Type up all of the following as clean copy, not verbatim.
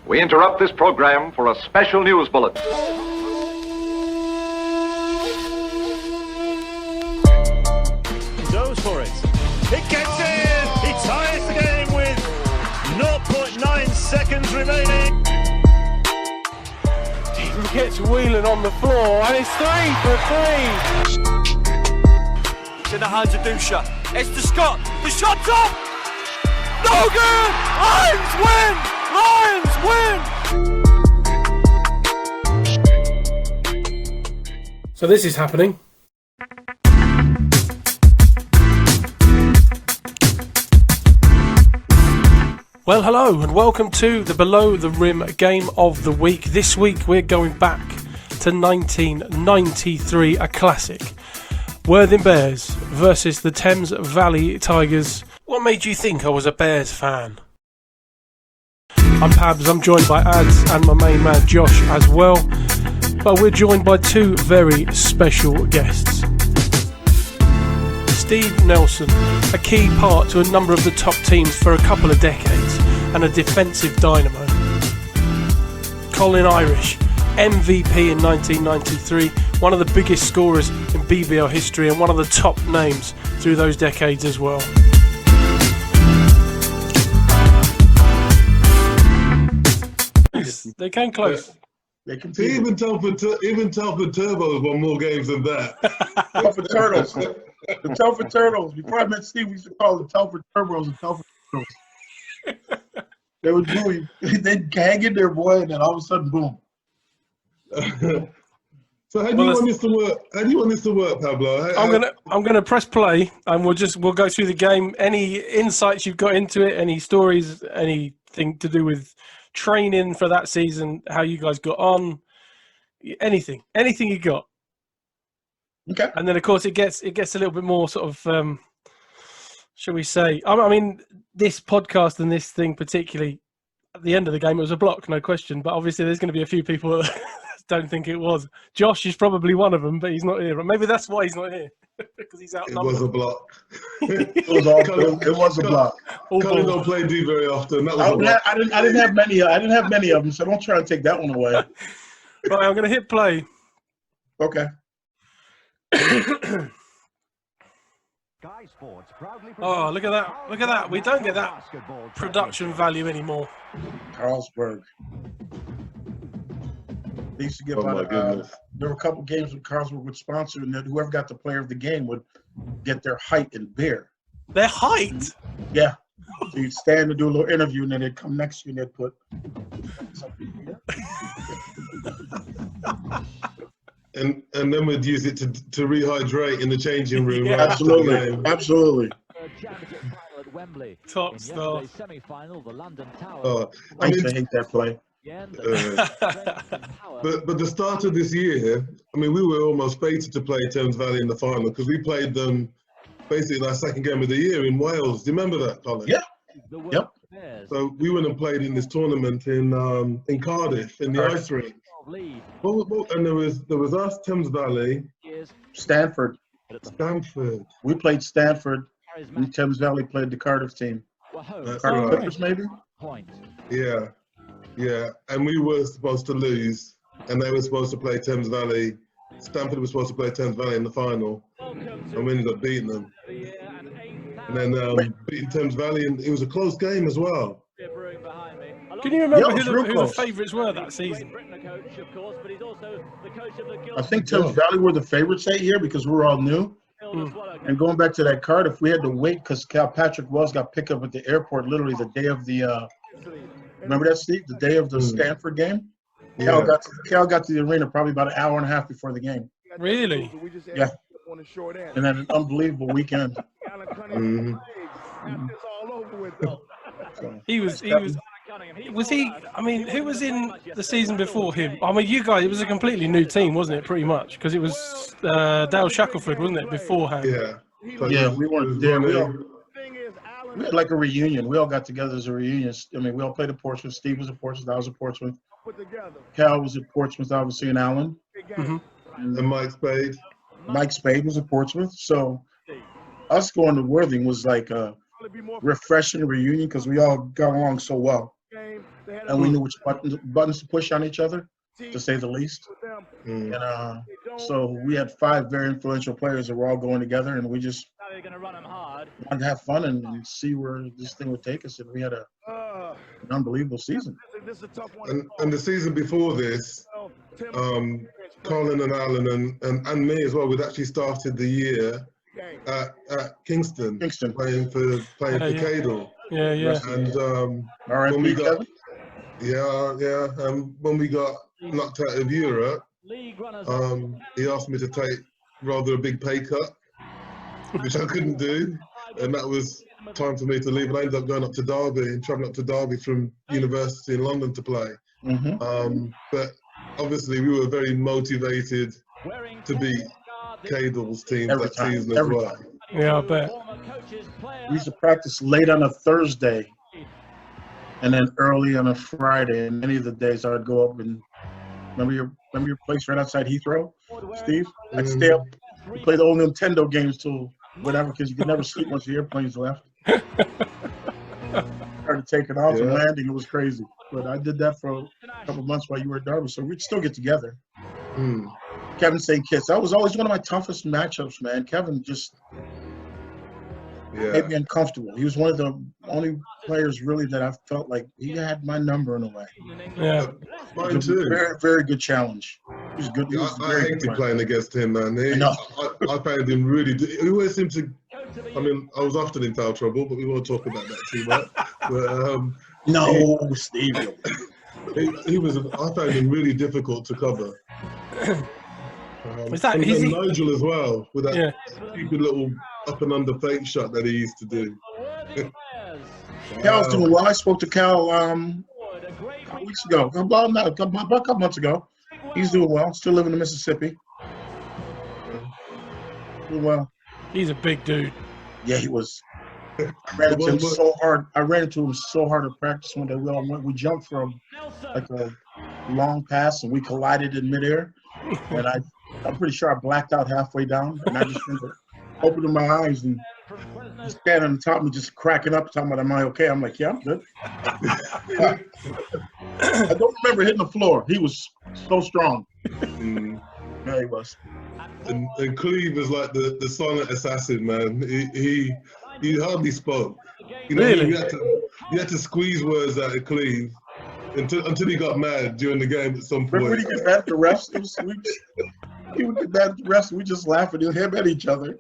We interrupt this program for a special news bulletin. Goes for it. It gets in! He ties the game with 0.9 seconds remaining. He gets wheeling on the floor and it's 3 for 3. It's in the hands of Dusha. It's to Scott. The shot's up! No good! Lions win! Lions win! So this is happening. Well, hello and welcome to the Below the Rim Game of the Week. This week we're going back to 1993, a classic. Worthing Bears versus the Thames Valley Tigers. What made you think I was a Bears fan? I'm Pabz, I'm joined by Adz and my main man Josh as well. But we're joined by two very special guests. Steve Nelson, a key part to a number of the top teams for a couple of decades and a defensive dynamo. Colin Irish, MVP in 1993, one of the biggest scorers in BBL history and one of the top names through those decades as well. They came close. They can even Telford Turbos won more games than that. Telford Turtles. The Telford Turtles. Before I met Steve, we used to call them Telford Turbos and Telford Turtles. They would do it. They'd hang in there, boy, and then all of a sudden, boom. So how do you want this to work? How do you want this to work, Pablo? I'm gonna press play and we'll go through the game. Any insights you've got into it, any stories, anything to do with training for that season, how you guys got on, anything you got. Okay. And then of course it gets a little bit more sort of shall we say, I mean this podcast and this thing particularly at the end of the game it was a block, no question, but obviously there's going to be a few people that don't think it was. Josh is probably one of them, but he's not here. Maybe that's why he's not here, because he's outnumbered. It was a block. It was a block. Colin don't play D very often. That was I didn't have many. I didn't have many of them, so don't try to take that one away. Right, I'm going to hit play. Okay. Oh, look at that. Look at that. We don't get that production value anymore. Carlsberg. They used to give my goodness. There were a couple games when Carlsberg would sponsor, and then whoever got the player of the game would get their height in beer. Their height? Yeah. So you'd stand and do a little interview, and then they'd come next to you and they'd put something here. And then we'd use it to rehydrate in the changing room. Yeah. Right? Absolutely. Absolutely. Top stuff. I used to hate that play. But the start of this year, I mean, we were almost fated to play Thames Valley in the final because we played them basically our second game of the year in Wales. Do you remember that, Colin? Yeah. Yep. So we went and played in this tournament in Cardiff in the ice rink. And there was us, Thames Valley, Stanford. We played Stanford, and Thames Valley played the Cardiff team. Cardiff Clippers, maybe? Yeah, and we were supposed to lose, and they were supposed to play Thames Valley. Stanford was supposed to play Thames Valley in the final, and we ended up beating them. And then beating Thames Valley, and it was a close game as well. Can you remember who the favourites were that season? I think Thames Valley were the favourites that year because we were all new. And going back to that Cardiff, we had to wait because Patrick Wells got picked up at the airport literally the day of the remember that, Steve? The day of the Stanford game? Yeah. Cal got to the arena probably about an hour and a half before the game. Really? Yeah. And then an unbelievable weekend. Mm-hmm. He was, I mean, who was in the season before him? I mean, you guys, it was a completely new team, wasn't it, pretty much? Because it was Dale Shackelford, wasn't it, beforehand? Yeah, we weren't there. We had like a reunion. We all got together as a reunion. I mean, we all played at Portsmouth. Steve was at Portsmouth. I was at Portsmouth. Cal was at Portsmouth, obviously, in Allen. Mm-hmm. And Mike Spade. Mike Spade was at Portsmouth. So us going to Worthing was like a refreshing reunion because we all got along so well. and we knew which buttons to push on each other, to say the least. And so we had 5 very influential players that were all going together, and we just wanted to have fun and see where this thing would take us. And we had an unbelievable season. And the season before this, Colin and Alan and me as well, we'd actually started the year at Kingston playing for Cadle. Yeah. And when we got knocked out of Europe, he asked me to take rather a big pay cut, which I couldn't do, and that was time for me to leave. And I ended up going up to Derby and travelling up to Derby from university in London to play. But obviously, we were very motivated to beat Cadle's team that season as well. Yeah, I bet. We used to practice late on a Thursday and then early on a Friday. And many of the days I would go up and remember your place right outside Heathrow, Steve? I'd stay up and play the old Nintendo games till whatever, because you could never sleep once the airplanes left. Started taking off and landing. It was crazy. But I did that for a couple months while you were at Derby, so we'd still get together. Kevin St. Kitts. That was always one of my toughest matchups, man. Kevin just made me uncomfortable. He was one of the only players really that I felt like he had my number in a way. Yeah, mine too. Very, very good challenge. He was good. He was I hated playing against him, man. I found him really. He always seemed to. I mean, I was often in foul trouble, but we won't talk about that too much. But, no, Steve. He was. I found him really difficult to cover. Is that and Nigel as well, with that stupid little up and under fake shot that he used to do. Cal's doing well. I spoke to Cal a couple weeks ago, about a couple months ago. He's doing well. Still living in Mississippi. Doing well. He's a big dude. Yeah, he was. I ran into him so hard. At practice one day. We jumped from like a long pass and we collided in midair. And I'm pretty sure I blacked out halfway down. And I just remember opening my eyes and just standing on top of me, just cracking up, talking about, am I okay? I'm like, yeah, I'm good. I don't remember hitting the floor. He was so strong. Yeah, he was. And Cleve was like the silent assassin, man. He hardly spoke. You know, really? You had to squeeze words out of Cleve until he got mad during the game at some point. Remember when he get mad at the refs? He would get mad at the refs and we just laugh at him at each other.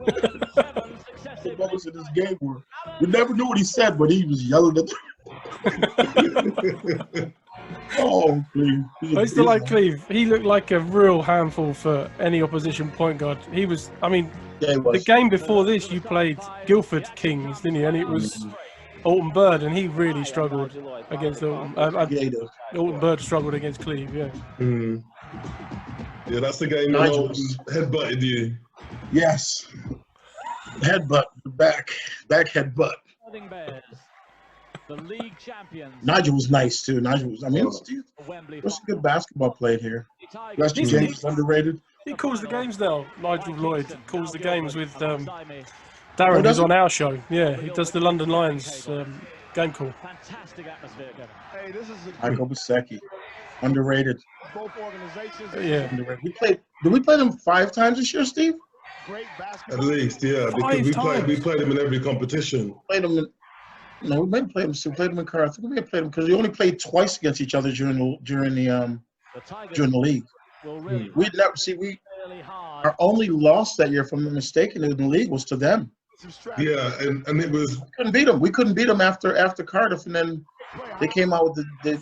The moments in this game were, we never knew what he said, but he was yelling at the Oh, Cleve. I used to like Cleve. He looked like a real handful for any opposition point guard. He was, I mean, the game before this, you played Guildford Kings, didn't you? And it was Alton Bird, and he really struggled against Alton. Alton Bird struggled against Cleve, yeah. Yeah, that's the game that Alton headbutted you. Yes. Headbutt, back headbutt. The league champions. Nigel was nice too. Nigel was, I mean, there's some good basketball played here. Rusty James is underrated. He calls the games now. Nigel Lloyd calls the games with Darren, who's on our show. Yeah, he does the London Lions game call. Fantastic atmosphere, Kevin. Hey, this is Michael Basecki, underrated. both organizations. Yeah. Underrated. Did we play them 5 times this year, Steve? Great basketball. At least, yeah, because we played them in every competition. Played them. No, we maybe played them. So we played them in Cardiff. I think we may have played them because we only played twice against each other during the league. We'd never see our only loss that year, if I'm not mistaken, in the league was to them. Yeah, and it was We couldn't beat them after Cardiff, and then they came out with the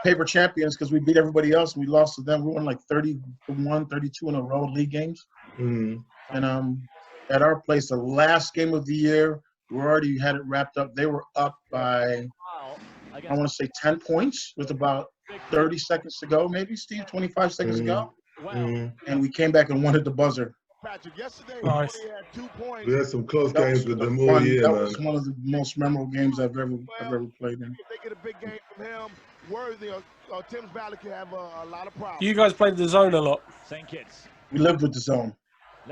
paper champions because we beat everybody else and we lost to them. We won like 31, 32 in a row league games. And at our place, the last game of the year, we already had it wrapped up. They were up by, I want to say 10 points with about 30 seconds to go, maybe, Steve, 25 seconds to go. And we came back and won at the buzzer. Patrick, yesterday nice. we had 2 points. We had some close games with them all year, That man. was one of the most memorable games I've ever played in. If they get a big game from him, Worthy or Thames Valley could have a lot of problems. You guys played the zone a lot. St. Kitts. We lived with the zone.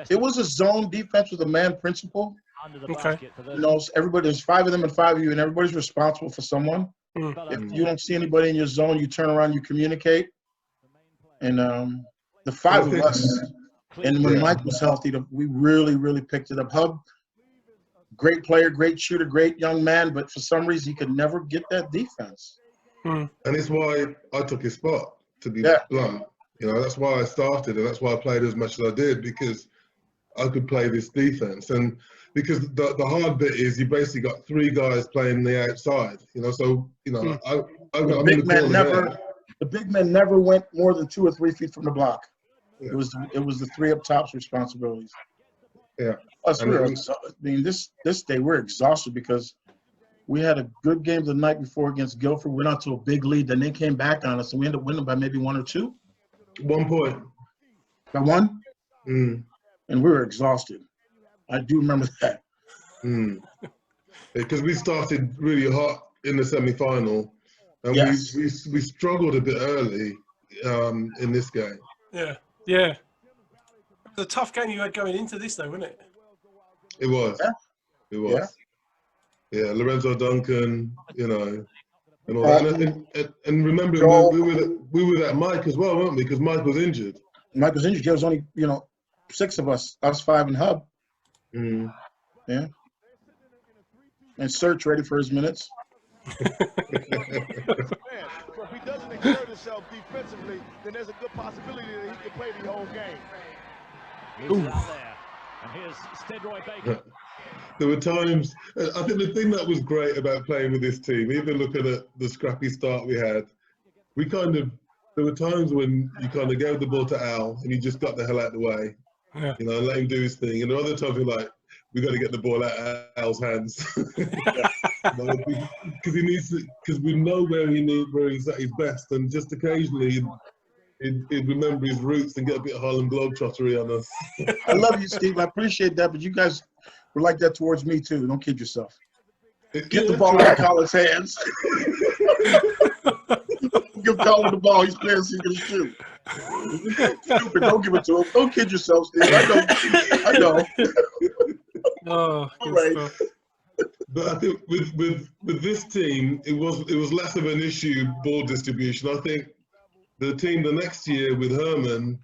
It was a zone defense with a man principle. Under the Okay. basket for Everybody, there's 5 of them and 5 of you, and everybody's responsible for someone. If you don't see anybody in your zone, you turn around, you communicate. And the five of us, and when Mike was healthy, we really, really picked it up. Hub, great player, great shooter, great young man, but for some reason he could never get that defense. And it's why I took his spot, to be blunt. You know, that's why I started, and that's why I played as much as I did, because I could play this defense. And because the hard bit is you basically got three guys playing the outside, you know, so, you know, The big men never went more than 2 or 3 feet from the block. It was the three up top's responsibilities. Yeah. Us, this day we're exhausted because we had a good game the night before against Guilford. Went out to a big lead, then they came back on us, and we ended up winning by maybe 1 or 2. 1 point. By 1? And we were exhausted. I do remember that. Because we started really hot in the semi-final, and we struggled a bit early in this game. Yeah. It was a tough game you had going into this, though, wasn't it? It was. Yeah. It was. Yeah, Lorenzo Duncan, you know, and all that. And remember, we were that Mike as well, weren't we? Because Mike was injured. Mike was injured. There was only, 6 of us. Us 5 and Hub. Yeah. And Search ready for his minutes. So if he doesn't exert himself defensively, then there's a good possibility that he can play the whole game. Moves it out there. And here's Stedroy Baker. There were times, I think the thing that was great about playing with this team, even looking at the scrappy start we had, there were times when you kind of gave the ball to Al and you just got the hell out of the way, you know, and let him do his thing. And other times we're like, we got to get the ball out of Al's hands. Because we know where he's at his best, and just occasionally he'd remember his roots and get a bit of Harlem Globetrottery on us. I love you, Steve. I appreciate that, but you guys were like that towards me too. Don't kid yourself. Get the ball out of Colin's hands. Give Colin the ball. He's playing so he can shoot. Stupid. Don't give it to him. Don't kid yourself, Steve. I know. Oh, all right. Stuff. But I think with this team, it was less of an issue ball distribution. I think the team the next year with Herman,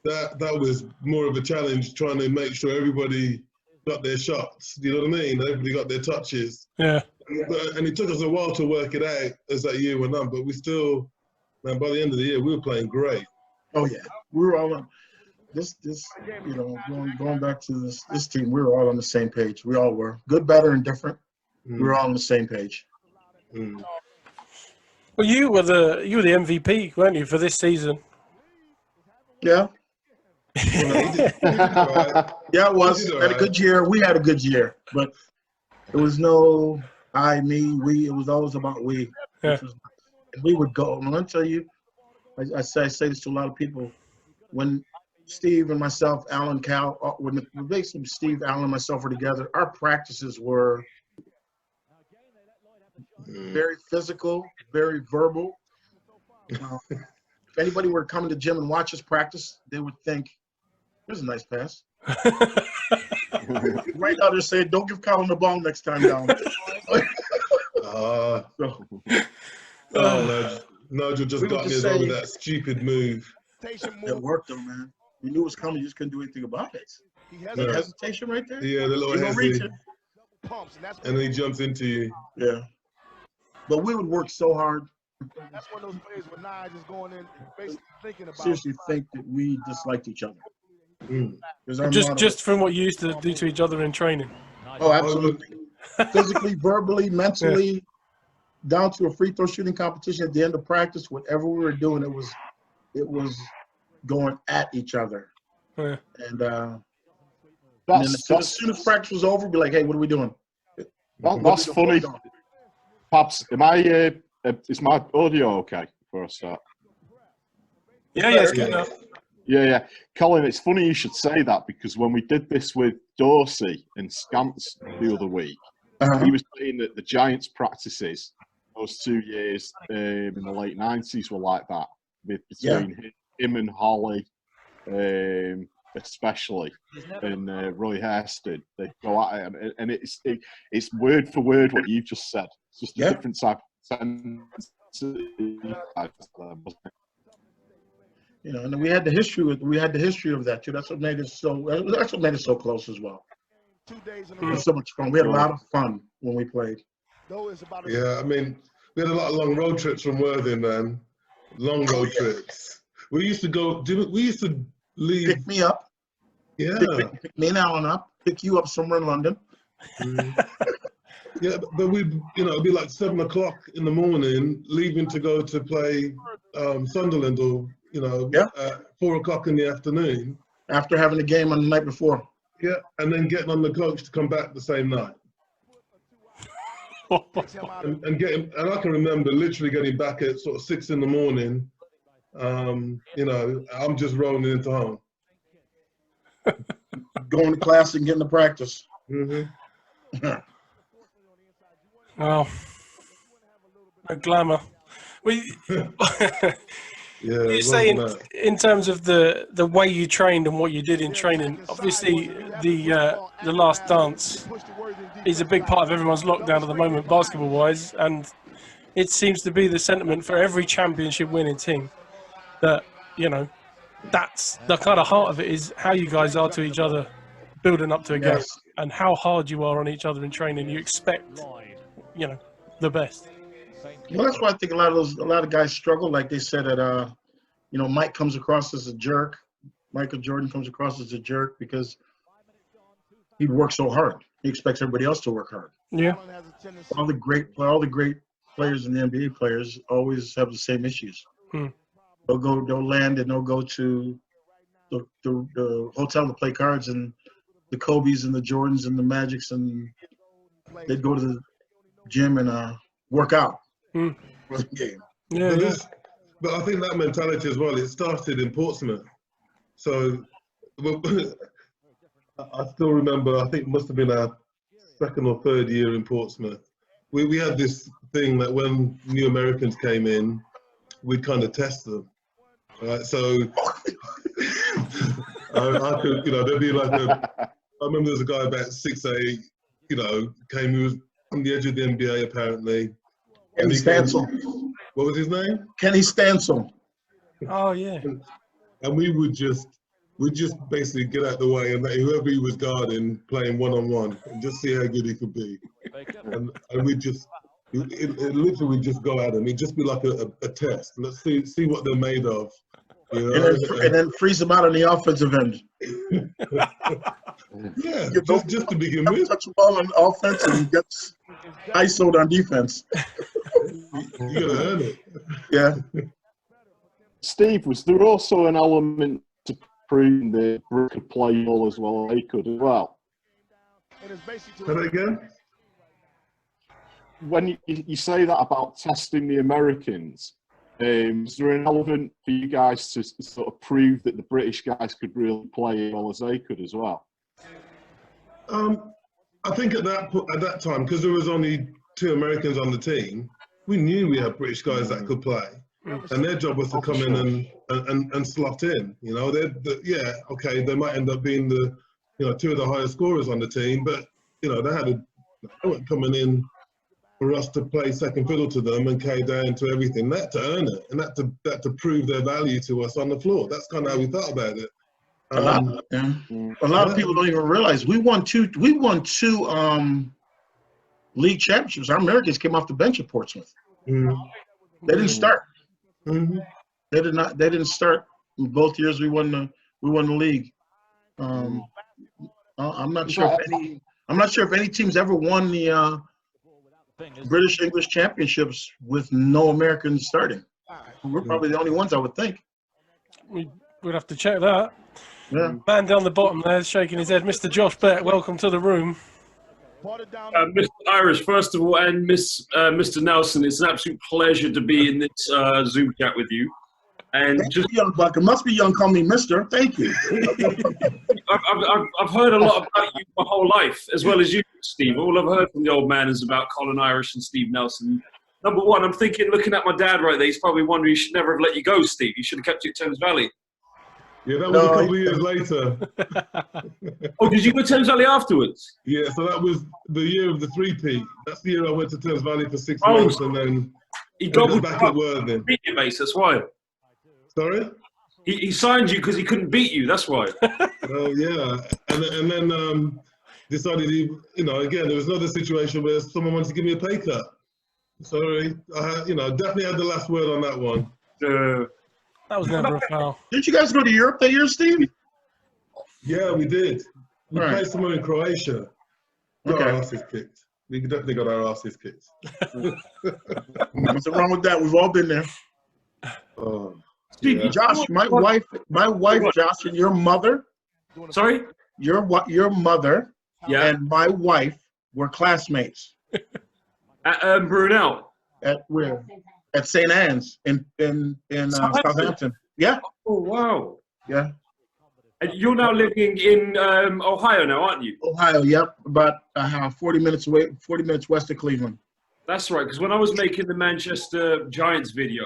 that was more of a challenge, trying to make sure everybody got their shots. You know what I mean? Everybody got their touches. Yeah. And it took us a while to work it out as that year went on, but we still, man, by the end of the year, we were playing great. Oh yeah, we were all on this. Going back to this team, we were all on the same page. We all were good, better, and different. We were all on the same page. Well, you were the MVP, weren't you, for this season? Yeah. Yeah, it was. Had a good year. We had a good year, but there was no I, me, we. It was always about we. Yeah. We would go. I'm going to tell you, I say this to a lot of people. When Steve and myself, Alan, Cal, when basically Steve, Alan, and myself were together, our practices were very physical, very verbal. If anybody were to come to the gym and watch us practice, they would think, "There's a nice pass." Right now, they're saying, "Don't give Colin the ball next time down." Nigel just got me over that stupid move. It worked though, man. We knew it was coming. You just couldn't do anything about it. He has a hesitation right there. Yeah, the little hesitation. And then he jumps into you. Yeah. But we would work so hard. That's one of those plays where Nye just going in, basically thinking about. Seriously, think that we disliked each other. Just from what you used to do to each other in training. Oh, absolutely. Physically, verbally, mentally, down to a free throw shooting competition at the end of practice. Whatever we were doing, it was going at each other. Yeah. And as soon as practice was over, we'd be like, "Hey, what are we doing?" That's funny. Pabz, is my audio okay before I start? Yeah, it's good now. Yeah. Colin, it's funny you should say that, because when we did this with Dorsey and Scants the other week, he was saying that the Giants' practices those 2 years in the late 90s were like that, between him and Holly, especially, and Roy Hairston. They go at it, and it's word for word what you just said. It's just a different type of intensity. You know, and we had the history of that too. That's what made it so close as well. 2 days in a It row. was so much fun. We had a lot of fun when we played. Yeah, I mean, we had a lot of long road trips from Worthing, man. Long road trips. We used to go. We used to leave. Pick me up. Yeah. Pick me and Alan up. Pick you up somewhere in London. Yeah, but it'd be like 7 o'clock in the morning, leaving to go to play Sunderland, or at 4 o'clock in the afternoon. After having a game on the night before. Yeah, and then getting on the coach to come back the same night. and I can remember literally getting back at sort of 6 in the morning. I'm just rolling into home. Going to class and getting to practice. Mm-hmm. Oh, a glamour. You say in terms of the way you trained and what you did in training, obviously the last dance is a big part of everyone's lockdown at the moment, basketball-wise, and it seems to be the sentiment for every championship winning team that, that's the kind of heart of it, is how you guys are to each other building up to a game and how hard you are on each other in training. You expect, the best. Well, that's why I think a lot of guys struggle. Like they said that, Mike comes across as a jerk. Michael Jordan comes across as a jerk because he works so hard. He expects everybody else to work hard. Yeah. All the great players in the NBA players always have the same issues. They'll land and they'll go to the hotel to play cards, and the Kobes and the Jordans and the Magics, and they'd go to the gym and work out for the game. Yeah, but I think that mentality as well, it started in Portsmouth. So I still remember, I think it must have been our 2nd or 3rd year in Portsmouth. We had this thing that when new Americans came in, we'd kind of test them. Right? So I could, there'd be like I remember there was a guy about 6'8", came, he was on the edge of the NBA apparently. Kenny Stansel. What was his name? Kenny Stansel. Oh, yeah. And we'd just basically get out the way and let whoever he was guarding playing one-on-one and just see how good he could be. And we'd just, it literally would just go at him. It'd just be like a test. Let's see what they're made of. And then freeze them out on the offensive end. Yeah, just to begin with. Touch the ball on offense and gets ISO'd on defense. You gotta earn it. Yeah. Steve, was there also an element to proving that Brook could play ball as well as they could as well? Say that again? When you say that about testing the Americans, is there an element for you guys to sort of prove that the British guys could really play as well as they could as well? I think at that time, because there was only 2 Americans on the team, we knew we had British guys that could play, and their job was to come in and slot in. They might end up being the 2 of the highest scorers on the team, but they weren't coming in for us to play second fiddle to them and carry down to everything. That to earn it, and that to prove their value to us on the floor. That's kind of how we thought about it. A lot of people don't even realize we won two league championships. Our Americans came off the bench at Portsmouth. They didn't start. They didn't start both years. We won the league. I'm not sure if any teams ever won the British English championships with no Americans starting. We're probably the only ones, I would think. We'd have to check that. Yeah. Man down the bottom there, shaking his head. Mr. Josh Beck, welcome to the room. Mr. Irish, first of all, and Mr. Nelson, it's an absolute pleasure to be in this Zoom chat with you. And thank you, young buck. It must be young. Call me Mister. Thank you. I've heard a lot about you my whole life, as well as you, Steve. All I've heard from the old man is about Colin Irish and Steve Nelson. Number one, I'm thinking, looking at my dad right there, he's probably wondering, he should never have let you go, Steve. You should have kept you at Thames Valley. Yeah, that was a couple of years later. Oh, did you go to Thames Valley afterwards? Yeah, so that was the year of the three-peat. That's the year I went to Thames Valley for 6 months, and then he got back at Worthing. Beat you, mate. That's why. Sorry? He signed you because he couldn't beat you. That's why. Oh yeah, and then decided again there was another situation where someone wanted to give me a pay cut. Sorry, I definitely had the last word on that one. That was never a foul. Didn't you guys go to Europe that year, Steve? Yeah, we did. We played somewhere in Croatia. Got our asses kicked. We definitely got our asses kicked. Nothing wrong with that. We've all been there. Oh. Yeah. Josh, my wife, Josh, and your mother. Sorry? Your mother and my wife were classmates. At Brunel. At where? At St. Anne's in Southampton. Yeah. Oh wow. Yeah. And you're now living in Ohio now, aren't you? Ohio. Yep. About 40 minutes away. 40 minutes west of Cleveland. That's right. Because when I was making the Manchester Giants video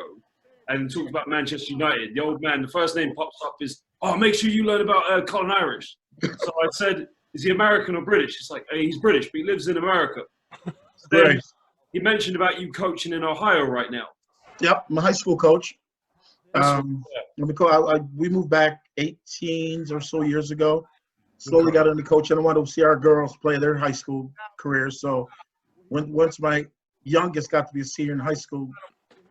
and talked about Manchester United, the old man, the first name pops up is, "Oh, make sure you learn about Colin Irish." So I said, "Is he American or British?" It's like, "Hey, he's British, but he lives in America." So then he mentioned about you coaching in Ohio right now. Yep, I'm a high school coach. We moved back 18 or so years ago. Slowly got into coaching. I wanted to see our girls play their high school careers. So once my youngest got to be a senior in high school,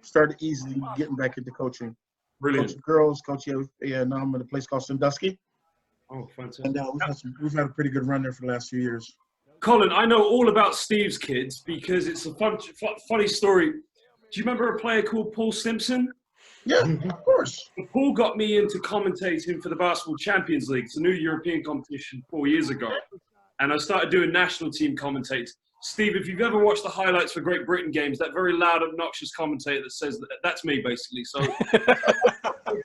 started easily getting back into coaching. Brilliant. Coaching girls, and now I'm in a place called Sandusky. Oh, fantastic. And we've had a pretty good run there for the last few years. Colin, I know all about Steve's kids because it's a funny story. Do you remember a player called Paul Simpson? Yeah, of course. Paul got me into commentating for the Basketball Champions League. It's a new European competition 4 years ago. And I started doing national team commentates. Steve, if you've ever watched the highlights for Great Britain games, that very loud, obnoxious commentator that says that's me, basically. So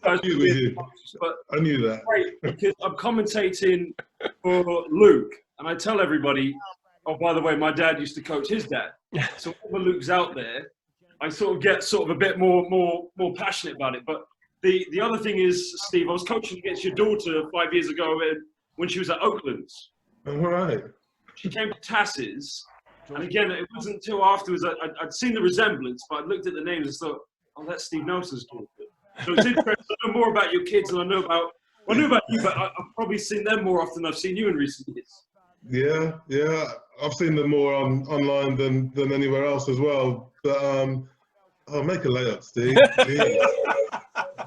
I knew that. Great, because I'm commentating for Luke, and I tell everybody, oh, by the way, my dad used to coach his dad. So whenever Luke's out there, I sort of get a bit more passionate about it. But the other thing is, Steve, I was coaching against your daughter 5 years ago when she was at Oakland's. All right. She came to Tass's, and again, it wasn't until afterwards I'd seen the resemblance, but I looked at the names and thought, oh, that's Steve Nelson's daughter. So it's interesting. I know more about your kids than I knew about you, but I've probably seen them more often than I've seen you in recent years. Yeah. I've seen them more online than anywhere else as well. But I'll make a layup, Steve.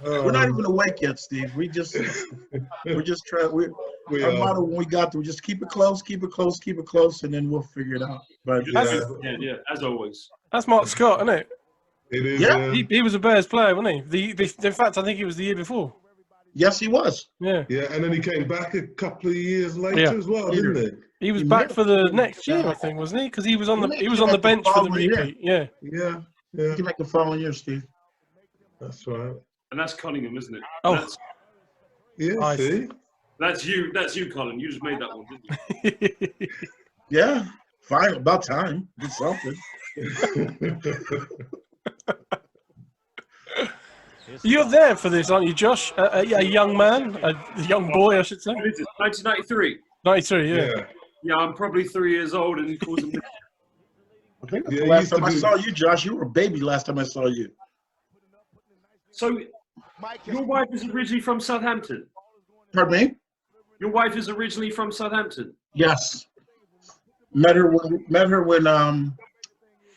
We're not even awake yet, Steve. We're just trying. Our motto when we got through, just keep it close, and then we'll figure it out. But yeah, as always. That's Mark Scott, isn't it? It is. Yeah. He was a Bears player, wasn't he? In fact, I think he was the year before. Yes, he was. Yeah. Yeah, and then he came back a couple of years later as well, didn't he? He was back for the next year, I think, wasn't he? Because he was on the bench for the repeat. Yeah. He came back the following year, Steve. That's right. And that's Cunningham, isn't it? Oh. Yeah, see? That's you, Colin. You just made that one, didn't you? Yeah. Fine. About time. Did something. You're there for this, aren't you, Josh? A young man, a young boy, I should say. 1993. 93, yeah. Yeah, I'm probably 3 years old, and he calls me. I think that's the last time I saw you, Josh. You were a baby last time I saw you. So, your wife is originally from Southampton? Pardon me? Your wife is originally from Southampton? Yes. Met her when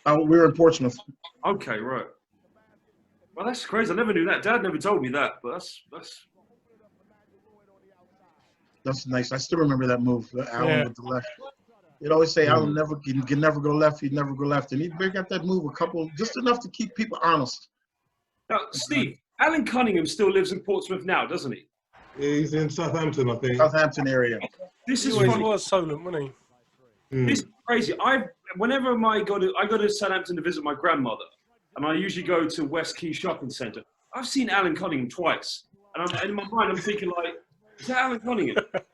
we were in Portsmouth. Okay, right. Well, that's crazy. I never knew that. Dad never told me that, but that's nice. I still remember that move, Alan with the left. They'd always say, Alan can never go left. He'd never go left. And he'd bring out that move just enough to keep people honest. Now, Steve, Alan Cunningham still lives in Portsmouth now, doesn't he? He's in Southampton, I think. Southampton area. This is he was Solent, wasn't he? This is crazy. Whenever I go to Southampton to visit my grandmother, and I usually go to West Quay Shopping Centre, I've seen Alan Cunningham twice. And in my mind, I'm thinking, like, is that Alan Cunningham? It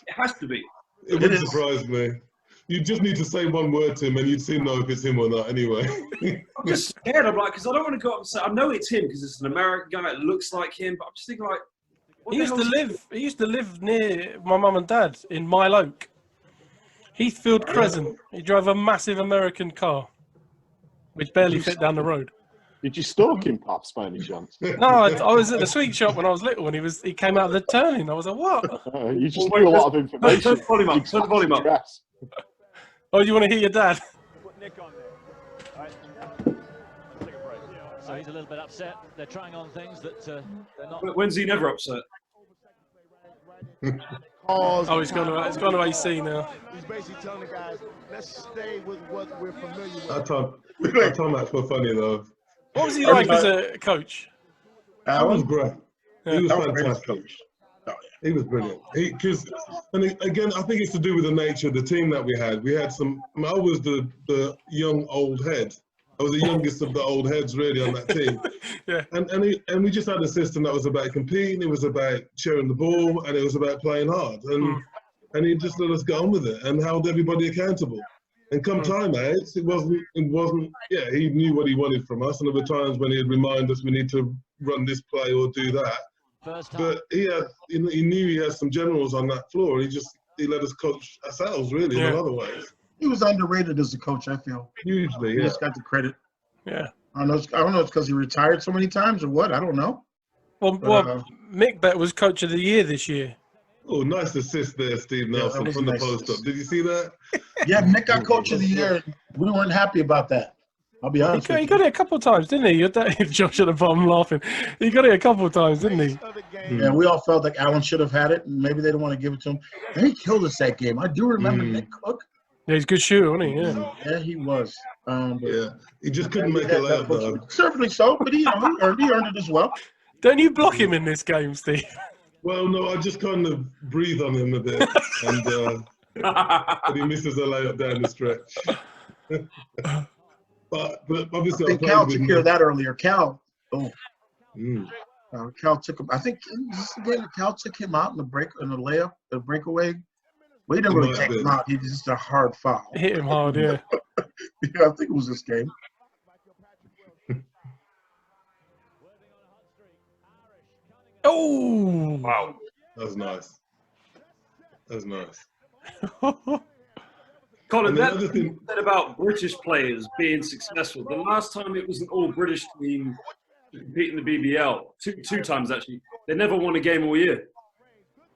has to be. It wouldn't surprise me. You just need to say one word to him and you'd soon know if it's him or not anyway. I'm just scared. I'm like, because I don't want to go up and say, I know it's him because it's an American guy. It looks like him. But I'm just thinking, like, He used to live near my mum and dad in Mile Oak, Heathfield Crescent. He drove a massive American car, which barely fit down the road. Did you stalk him, Pabz, by any chance? No, I was at the sweet shop when I was little, and he came out of the turning. I was like, what? You just knew a lot of information. Turn the volume up. Turn the volume up. Oh, you want to hear your dad? Put Nick on there. All right. Let's take a break. So he's a little bit upset. They're trying on things that they're not. When's he never upset? Oh, he's gone to AC now. He's basically telling the guys, let's stay with what we're familiar with. That time that's for funny though. What was he like as a coach? That was great. Yeah. He was fantastic. He was brilliant. And again, I think it's to do with the nature of the team that we had. We had I was the young old head. I was the youngest of the old heads really on that team. Yeah. And we just had a system that was about competing. It was about sharing the ball, and it was about playing hard. And he just let us get on with it and held everybody accountable. And come timeouts, it wasn't. Yeah, he knew what he wanted from us, and there were times when he'd remind us we need to run this play or do that. But he knew he had some generals on that floor. He let us coach ourselves really in a lot of ways. He was underrated as a coach, I feel. Hugely, He just got the credit. Yeah. I don't know if it's because he retired so many times or what. I don't know. Well, Mick Bet was coach of the year this year. Oh, nice assist there, Steve Nelson, from the post-up. Did you see that? Yeah, Mick got coach of the year. We weren't happy about that. I'll be honest with you. He got it a couple of times, didn't he? Your dad, Josh at the bottom laughing. He got it a couple of times, didn't he? Yeah, we all felt like Allen should have had it, and maybe they didn't want to give it to him. And he killed us that game. I do remember Nick Cook. Yeah, he's a good shooter, wasn't he? Yeah. Yeah, he was. He just couldn't make it layup, though. Certainly so, but he earned it as well. Don't you block him in this game, Steve? Well, no, I just kind of breathe on him a bit, and he misses a layup down the stretch. but obviously, I think Cal took care of that earlier. Cal took him. I think this is the game that Cal took him out in the breakaway. We didn't really take him out. He was just a hard foul. Hit him hard, yeah. Yeah, I think it was this game. Oh! Wow. That was nice. Colin, that thing said about British players being successful. The last time it was an all-British team to compete in the BBL, two times actually, they never won a game all year.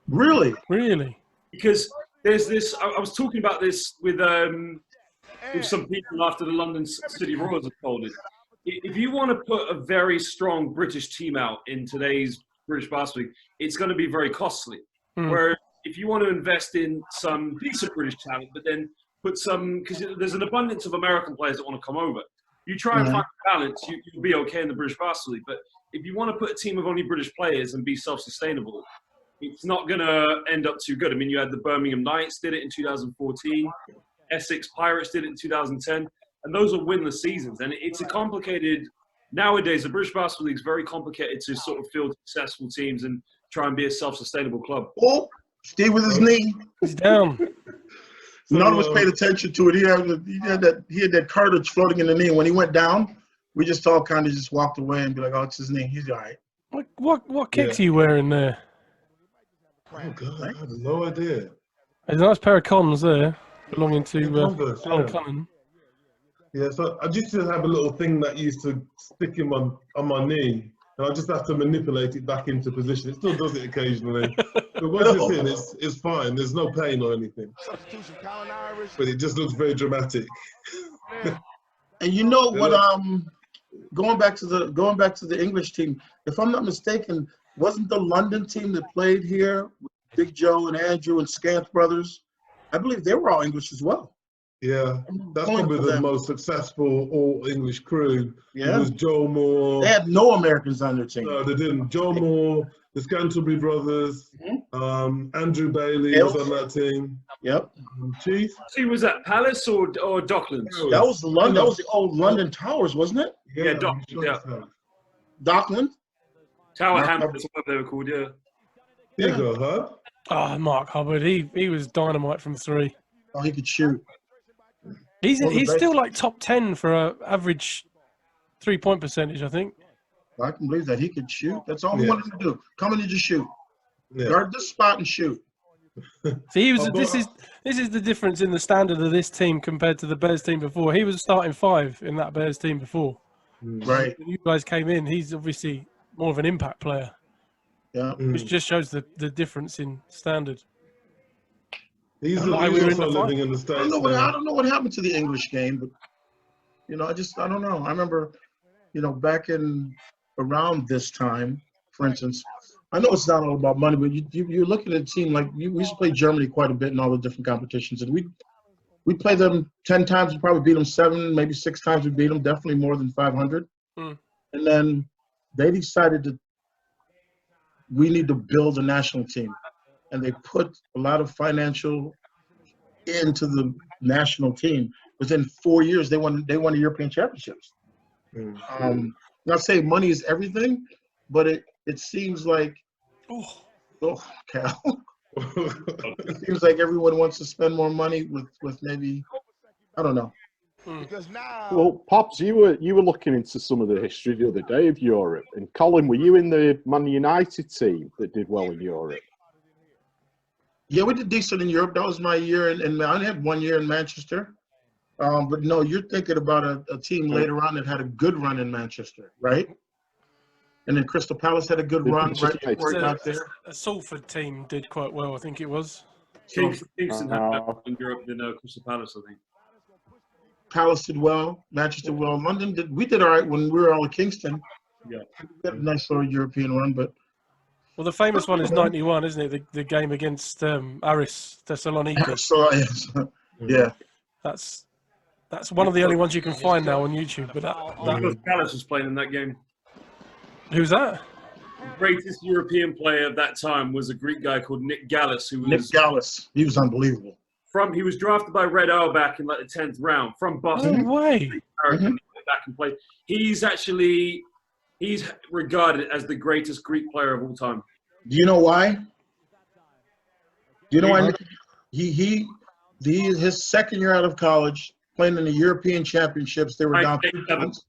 Really? Really? Because there's this, I was talking about this with some people after the London City Royals have told it. If you want to put a very strong British team out in today's British Basketball League, it's going to be very costly. Whereas if you want to invest in some decent British talent, but then put some, because there's an abundance of American players that want to come over. You try and find balance, you'll be okay in the British Basketball League. But if you want to put a team of only British players and be self-sustainable, it's not going to end up too good. I mean, you had the Birmingham Knights did it in 2014. Essex Pirates did it in 2010. And those are winless seasons. And it's a complicated, nowadays, the British Basketball League is very complicated to sort of field successful teams and try and be a self-sustainable club. Oh, stay with his knee. He's down. None of us paid attention to it. He had that cartilage floating in the knee. When he went down, we just all kind of just walked away and be like, "Oh, it's his knee. He's all right." What kicks are you wearing there? Oh God, I have no idea. There's a nice pair of cons there, belonging to Alan Cullen. Yeah, so I just have a little thing that used to stick him on my knee, and I just have to manipulate it back into position. It still does it occasionally, but once it's in, it's fine. There's no pain or anything. Substitution, COLIN IRISH. But it just looks very dramatic. And you know what? Going back to the English team, if I'm not mistaken, wasn't the London team that played here with Big Joe and Andrew and Scant brothers? I believe they were all English as well. Yeah, that's probably the most successful all-English crew. Yeah. It was Joe Moore. They had no Americans on their team. No, they didn't. Joe Moore, the Scantlebury brothers, Andrew Bailey was on that team. Yep. Chief. See, was that Palace or Docklands? That was London. That was the old London Towers, wasn't it? Yeah, Docklands. Yeah. Dockland. Tower Hamlets, what they were called. Yeah. There you go, huh? Oh, Mark Hubbard. He was dynamite from three. Oh, he could shoot. He's still like top 10 for an average 3-point percentage, I think. I can believe that he could shoot. That's all we wanted to do. Come in and just shoot. Yeah. Guard this spot and shoot. See, he was. This is the difference in the standard of this team compared to the Bears team before. He was starting 5 in that Bears team before. Right. When you guys came in, he's obviously more of an impact player. Yeah. Which just shows the difference in standard. He's we were in the living in the States. I don't know what happened to the English game, but I don't know. I remember, back in around this time, for instance, I know it's not all about money, but you're looking at a team like we used to play Germany quite a bit in all the different competitions, and we play them 10 times, we probably beat them 7, maybe 6 times we beat them, definitely more than 500. And then they decided we need to build a national team, and they put a lot of financial into the national team. Within 4 years, they won the European Championships. Not saying money is everything, but it seems like, Cal. It seems like everyone wants to spend more money with maybe, I don't know. Because now, Well, Pabz, you were looking into some of the history the other day of Europe. And Colin, were you in the Man United team that did well in Europe? Yeah, we did decent in Europe. That was my year, and I had 1 year in Manchester. But no, you're thinking about a team later on that had a good run in Manchester, right? And then Crystal Palace had a good run right before it got there. A Salford team did quite well, I think it was. Kingston had that in Europe than Crystal Palace, I think. Palace did well. Manchester did well. London did. We did all right when we were all at Kingston. Yeah, we had a nice little European run, but. Well, the famous one is '91, isn't it? The game against Aris Thessaloniki. So yes, yeah. That's one of the only ones you can find now on YouTube. But that Palace was playing in that game. Who's that? The greatest European player of that time was a Greek guy called Nick Gallis, who was Nick Gallis. He was unbelievable. He was drafted by Red Auerbach in like the 10th round from Boston. No way. Back and played. He's regarded as the greatest Greek player of all time. Do you know why? Do you know why? His second year out of college, playing in the European Championships, they were down 2 points.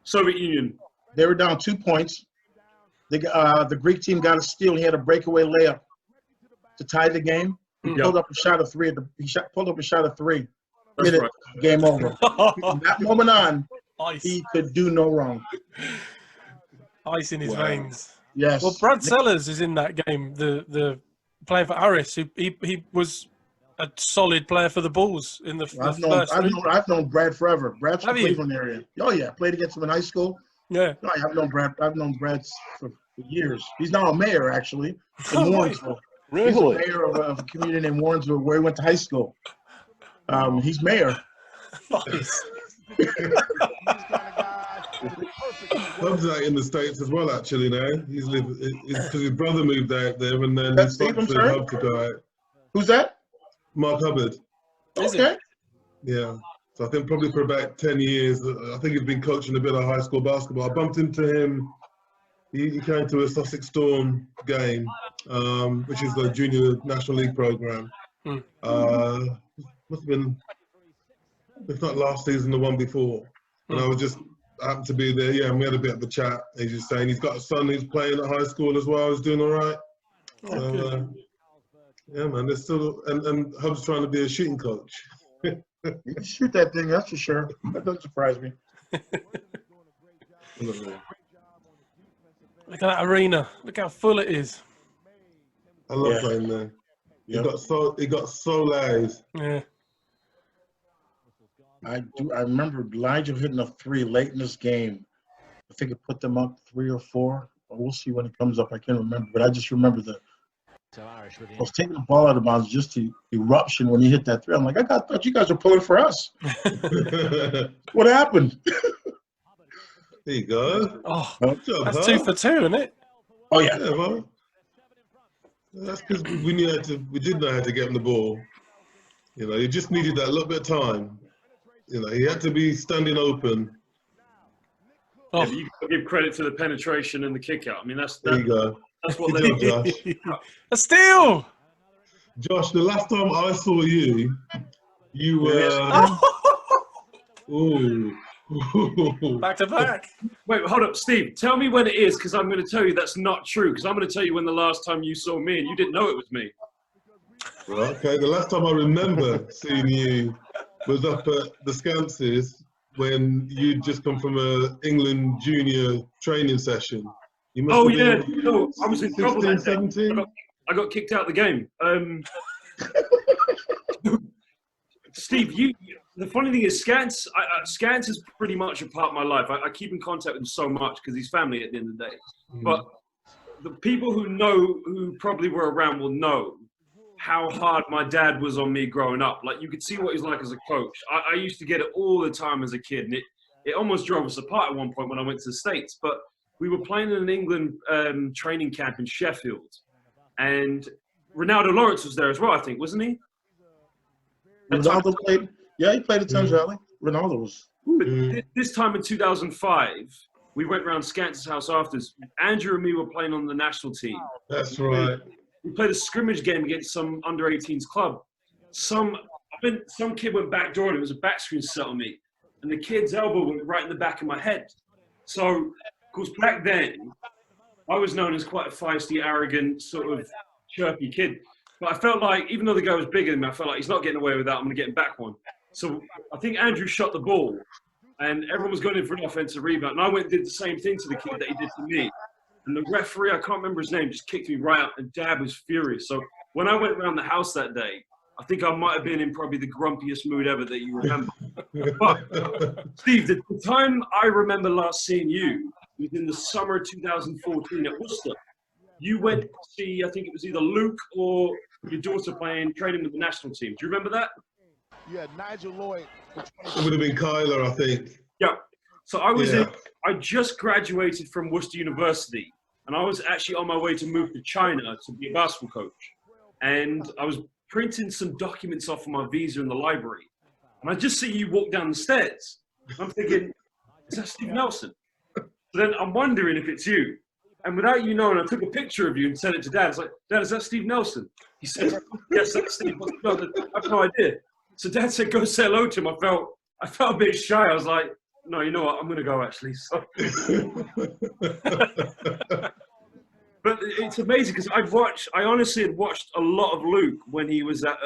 Soviet Union. They were down 2 points. The Greek team got a steal. He had a breakaway layup to tie the game. He pulled up a shot of 3. Pulled up a shot of 3. That's right. Game over. From that moment on, he could do no wrong. Ice in his veins. Yes. Well, Brad Sellers is in that game. The playing for Aris. He was a solid player for the Bulls in the first. I've known Brad forever. Brad's from Cleveland area. Oh yeah, played against him in high school. Yeah. No, I've known Brad. I've known Brad for years. He's now a mayor actually in Warrensville. Really? He's a mayor of a community in Warrensville where he went to high school. He's mayor. Nice. Pabz out in the States as well, actually, now. He's because his brother moved out there and then he's got to Hub to go out. Who's that? Mark Hubbard. Okay. Yeah. So I think probably for about 10 years, I think he's been coaching a bit of high school basketball. I bumped into him. He came to a Sussex Storm game, which is the junior National League program. Must have been, if not last season, the one before. And I was just happened to be there. Yeah, and we had a bit of a chat. He's just saying he's got a son who's playing at high school as well. He's doing all right. So, yeah, man. There's still and Hub's trying to be a shooting coach. You can shoot that thing, that's for sure. That doesn't surprise me. Look at that arena. Look how full it is. I love playing there. He got so loud. Yeah. I remember Elijah hitting a 3 late in this game. I think it put them up 3 or 4. We'll see when it comes up. I can't remember, but I just remember I was taking the ball out of bounds, just the eruption when he hit that 3. I'm like, I thought you guys were pulling for us. What happened? There you go. Oh, job, that's 2 for 2, isn't it? Oh yeah. Well, that's because we did know how to get him the ball. You know, you just needed that little bit of time. You know, he had to be standing open. Oh. Yeah, you got to give credit to the penetration and the kick out. I mean, there you go. That's what they do, Josh. A steal! Josh, the last time I saw you, you were. Back to back. Wait, hold up, Steve. Tell me when it is, because I'm going to tell you that's not true. Because I'm going to tell you when the last time you saw me and you didn't know it was me. Well, okay, the last time I remember seeing you was up at the Scances when you'd just come from a England junior training session. You must have been, no, I was in trouble that 17. day. I got kicked out of the game. Steve, the funny thing is, Scance is pretty much a part of my life. I keep in contact with him so much because he's family at the end of the day. But the people who probably were around will know how hard my dad was on me growing up. Like, you could see what he's like as a coach. I used to get it all the time as a kid, and it almost drove us apart at one point when I went to the States. But we were playing in an England training camp in Sheffield, and Ronaldo Lawrence was there as well, I think, wasn't he? Ronaldo played. Yeah, he played at Thames Valley. Ronaldo was. This time in 2005, we went round Scance's house afterwards. Andrew and me were playing on the national team. That's right. We played a scrimmage game against some under-18s club. Some kid went backdoor and it was a back screen set on me, and the kid's elbow went right in the back of my head. So, of course, back then, I was known as quite a feisty, arrogant, sort of chirpy kid. But I felt like, even though the guy was bigger than me, I felt like he's not getting away with that. I'm going to get him back one. So I think Andrew shot the ball, and everyone was going in for an offensive rebound. And I went and did the same thing to the kid that he did to me. And the referee, I can't remember his name, just kicked me right out, and Dad was furious. So when I went around the house that day, I think I might have been in probably the grumpiest mood ever that you remember. But, Steve, the time I remember last seeing you was in the summer of 2014 at Worcester. You went to see, I think it was either Luke or your daughter training with the national team. Do you remember that? Yeah, Nigel Lloyd. It would have been Kyler, I think. Yeah. So I just graduated from Worcester University, and I was actually on my way to move to China to be a basketball coach. And I was printing some documents off of my visa in the library. And I just see you walk down the stairs. I'm thinking, is that Steve Nelson? So then I'm wondering if it's you. And without you knowing, I took a picture of you and sent it to Dad. I was like, Dad, is that Steve Nelson? He said, yes, that's Steve. No, I have no idea. So Dad said, go say hello to him. I felt a bit shy. I was like, no, you know what? I'm going to go, actually. So. But it's amazing because I honestly had watched a lot of Luke when he was at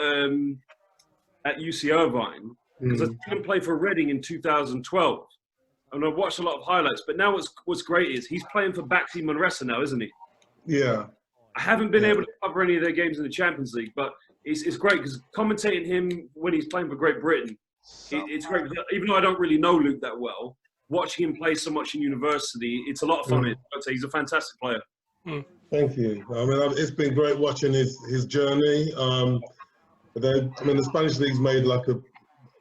UC Irvine, because I saw him play for Reading in 2012. And I watched a lot of highlights. But now what's great is he's playing for Baxi Manresa now, isn't he? Yeah. I haven't been able to cover any of their games in the Champions League, but it's great because commentating him when he's playing for Great Britain, it's great. Even though I don't really know Luke that well, watching him play so much in university, it's a lot of fun. I'd say he's a fantastic player. Thank you. I mean, it's been great watching his journey. The Spanish league's made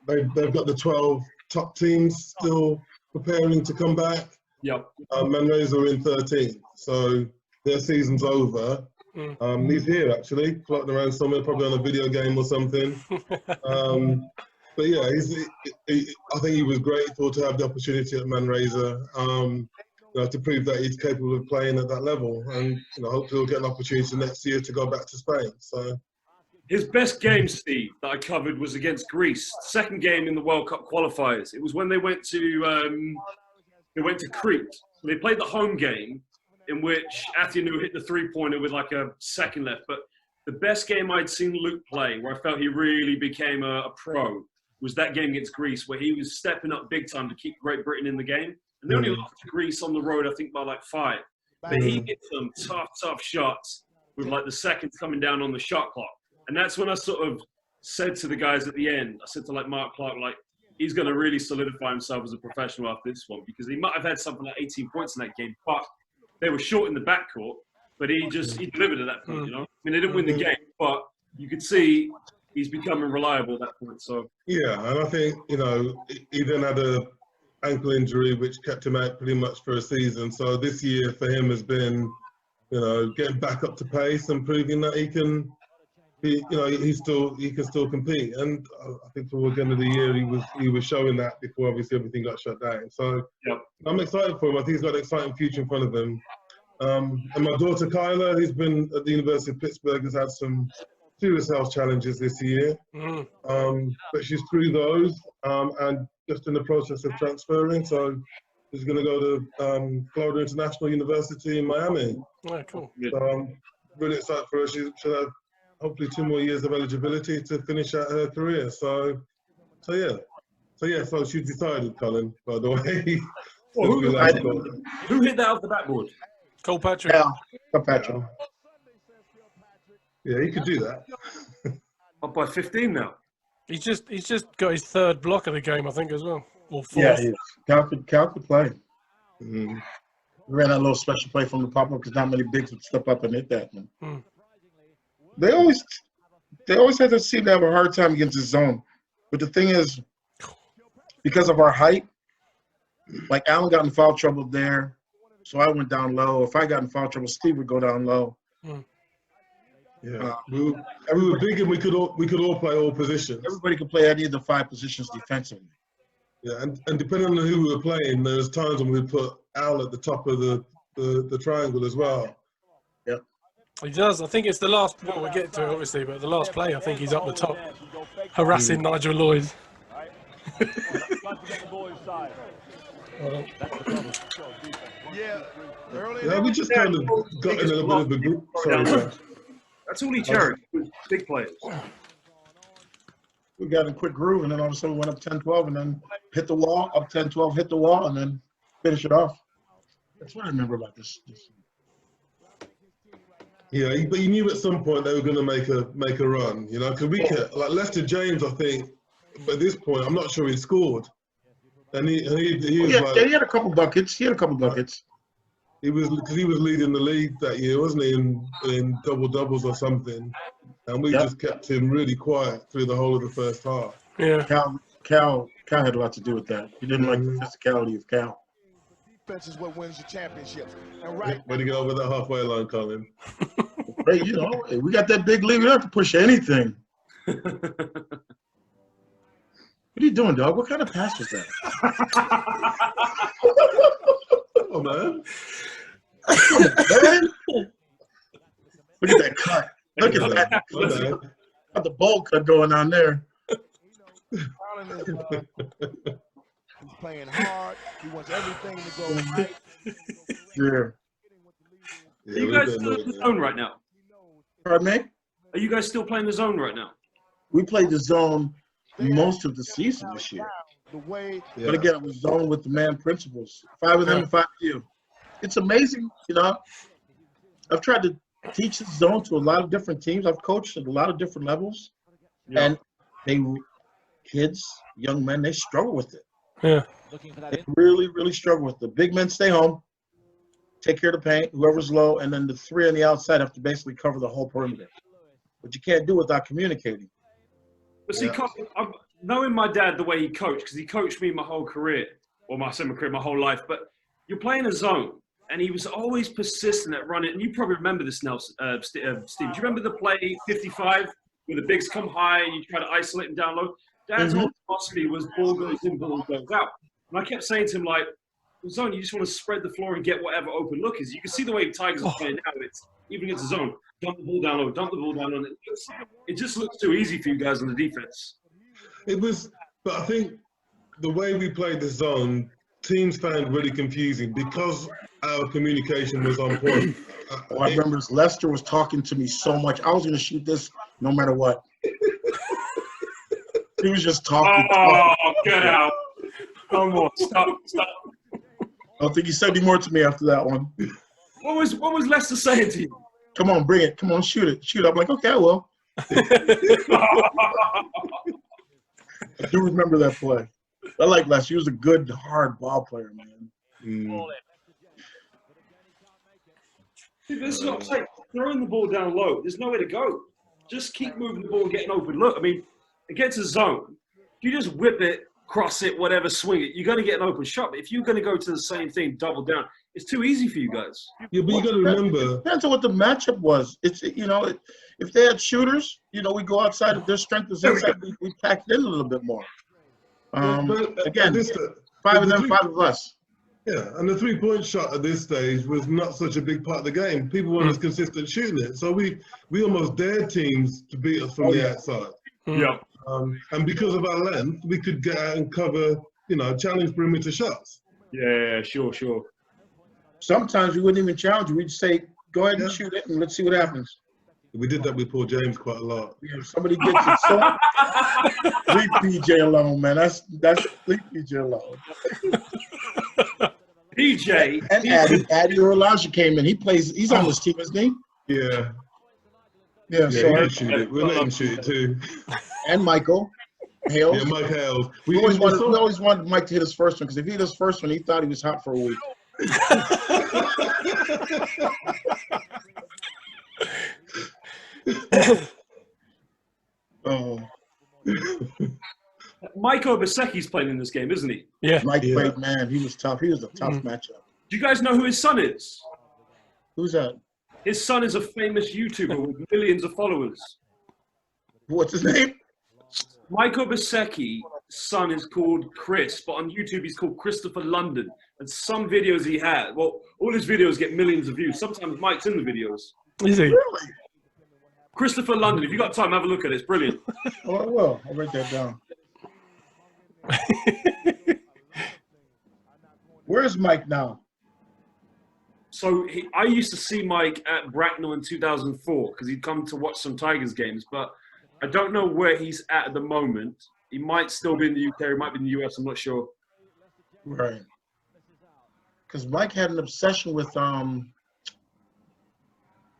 they've got the 12 top teams still preparing to come back. Yep. Manresa are in 13th, so their season's over. He's here actually, floating around somewhere, probably on a video game or something. But yeah, I think he was grateful to have the opportunity at Manresa, to prove that he's capable of playing at that level, and hopefully he'll get an opportunity next year to go back to Spain. So. His best game, Steve, that I covered was against Greece. Second game in the World Cup qualifiers. It was when they went to Crete. So they played the home game, in which Athianu hit the three-pointer with like a second left. But the best game I'd seen Luke play, where I felt he really became a pro, was that game against Greece, where he was stepping up big time to keep Great Britain in the game. And they only lost to Greece on the road, I think, by like 5. But he hit some tough shots with like the seconds coming down on the shot clock. And that's when I sort of said to the guys at the end, I said to like Mark Clark, like, he's going to really solidify himself as a professional after this one, because he might have had something like 18 points in that game, but they were short in the backcourt, but he delivered at that point, I mean, they didn't win the game, but you could see he's becoming reliable at that point. So yeah, and I think, he then had a ankle injury, which kept him out pretty much for a season. So this year for him has been, getting back up to pace and proving that he can still compete. And I think towards the end of the year, he was showing that before obviously everything got shut down. So I'm excited for him. I think he's got an exciting future in front of him. And my daughter Kyla, who's been at the University of Pittsburgh, has had some serious health challenges this year. But she's through those, and just in the process of transferring. So he's going to go to Florida International University in Miami. Oh, cool. So I'm really excited for her. She should have hopefully 2 more years of eligibility to finish out her career. So she's decided, Colin, by the way. Well, who hit that off the backboard? Cole Patrick. Yeah, Patrick. Yeah, he could do that. Up by 15 now. He's just got his 3rd block of the game, I think, as well. Or 4th. Yeah, he is. Cal could play. Mm. We ran that little special play from the pop-up because not many bigs would step up and hit that. They always seem to have a hard time against the zone. But the thing is, because of our height, like Allen got in foul trouble there, so I went down low. If I got in foul trouble, Steve would go down low. Yeah, we were big and we could all play all positions. Everybody could play any of the 5 positions defensively. Yeah, and depending on who we were playing, there's times when we'd put Al at the top of the triangle as well. Yep. He does. I think it's the last. Well, we'll get to it obviously, but the last play, I think he's up the top, harassing Nigel Lloyd. Yeah, we just kind of got in a little bit of a group. Sorry, that's all he cherished, big players. We got in a quick groove, and then all of a sudden we went up 10-12, and then hit the wall, up 10-12, hit the wall, and then finish it off. That's what I remember about this. Yeah, but you knew at some point they were going to make a run, you know, because we kept, like Lester James, I think, at this point, I'm not sure he scored. And he had a couple buckets. He was because he was leading the league that year, wasn't he, in double doubles or something, and we just kept him really quiet through the whole of the first half. Yeah, Cal had a lot to do with that. He didn't like the physicality of Cal. Defense is what wins the championships. And Way to get over that halfway line, Colin. Hey, you know, we got that big lead. We don't have to push anything. What are you doing, dog? What kind of pass was that? Oh, man. Look at that cut. Look at that. Got the bowl cut going on there. He's playing hard. He wants everything to go right. Yeah. Are you guys still in the zone right now? Pardon me? Are you guys still playing the zone right now? We played the zone most of the season this year. But again, it was zone with the man principles. 5 of them and 5 of you. It's amazing, you know. I've tried to teach the zone to a lot of different teams. I've coached at a lot of different levels. And kids, young men, they struggle with it. Yeah. They really, really struggle with it. The big men stay home, take care of the paint, whoever's low, and then the 3 on the outside have to basically cover the whole perimeter. But you can't do it without communicating. But see, knowing my dad the way he coached, because he coached me my whole career, or my semi-career, my whole life, but you're playing a zone, and he was always persistent at running. And you probably remember this, Nelson, Steve. Do you remember the play 55, where the bigs come high and you try to isolate them down low? Dad's whole philosophy was ball goes in, ball goes out. And I kept saying to him, like, zone, you just want to spread the floor and get whatever open look is. You can see the way Tigers are playing now. It's even against the zone. Dump the ball down low, dump the ball down low. It just looks too easy for you guys on the defense. It was, but I think the way we played the zone, teams found really confusing because our communication was on point. I remember Lester was talking to me so much. I was going to shoot this no matter what. He was just talking. Oh, get out. No more. Stop. I don't think he said any more to me after that one. What was Lester saying to you? Come on, bring it. Come on, shoot it. Shoot it. I'm like, okay, I will. I do remember that play. I like Lester. He was a good, hard ball player, man. This is what I'm saying. Throwing the ball down low, there's nowhere to go. Just keep moving the ball and getting open. Look, I mean, against a zone, if you just whip it, cross it, whatever, swing it, you're going to get an open shot. But if you're going to go to the same thing, double down, it's too easy for you guys. Yeah, but you got to remember. It depends on what the matchup was. It's, you know, if they had shooters, you know, we go outside. If their strength is inside, we pack it in a little bit more. Again, 5 of them, 5 of us. Yeah, and the 3-point shot at this stage was not such a big part of the game. People weren't as consistent shooting it. So we almost dared teams to beat us from the outside. Yeah. And because of our length, we could get out and cover challenge perimeter shots. Yeah, sure. Sometimes we wouldn't even challenge you. We'd say, go ahead and shoot it, and let's see what happens. We did that with Paul James quite a lot. Yeah, if somebody gets it, so leave PJ alone, man. That's leave PJ alone. PJ and Addy or Elijah came in. He's on this team, isn't he? Yeah. Yeah, So so shoot it. We'll let him shoot it too. And Michael Hales. Yeah, Mike Hales. We always wanted Mike to hit his first one because if he hit his first one, he thought he was hot for a week. Oh. Mike Obaseki's playing in this game, isn't he? Yeah. Mike played, man. He was tough. He was a tough matchup. Do you guys know who his son is? Who's that? His son is a famous YouTuber with millions of followers. What's his name? Mike Obaseki's son is called Chris, but on YouTube he's called Christopher London. And some videos he had, well, all his videos get millions of views. Sometimes Mike's in the videos. Is he? Really? Christopher London, if you got time, have a look at it. It's brilliant. Oh, I will. I'll write that down. Where's Mike now? So I used to see Mike at Bracknell in 2004 because he'd come to watch some Tigers games, but I don't know where he's at the moment. He might still be in the UK, he might be in the US, I'm not sure. Right. Because Mike had an obsession with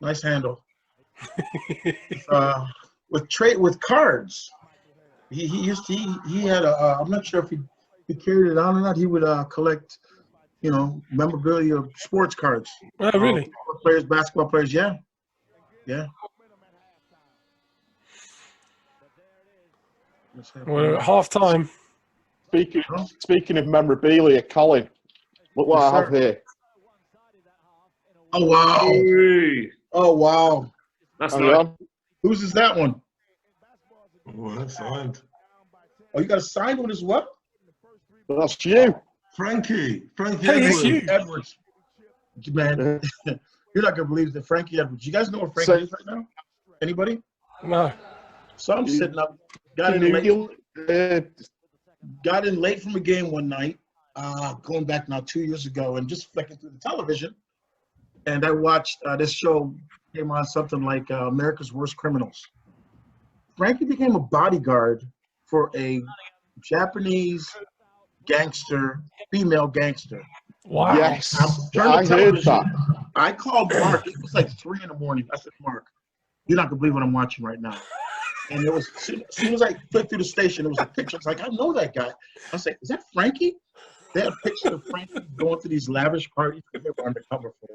nice handle. with cards. He had a I'm not sure if he carried it on or not. He would collect, memorabilia of sports cards. Oh, really? Players, basketball players, yeah. We're at half time. Speaking of memorabilia, Colin, look what I have here. Oh wow! Hey. Oh wow! That's nice. Whose is that one? Oh, that's signed. Oh, you got a signed one as well? That's you. Frankie Hey, it's you. Edwards. Man, you're not gonna believe that Frankie Edwards. You guys know where Frankie is right now? Anybody? No. So I'm sitting up, got in late from a game one night, going back now 2 years ago, and just flicking through the television, and I watched this show came on, something like America's Worst Criminals. Frankie became a bodyguard for a Japanese gangster, female gangster. Wow. Yes, I heard that. I called Mark. It was like 3 in the morning. I said, Mark, you're not gonna believe what I'm watching right now. And it was as soon as I flipped through the station, it was a picture. I was like, I know that guy. I was like, is that Frankie? They had a picture of Frankie going to these lavish parties. They were undercover for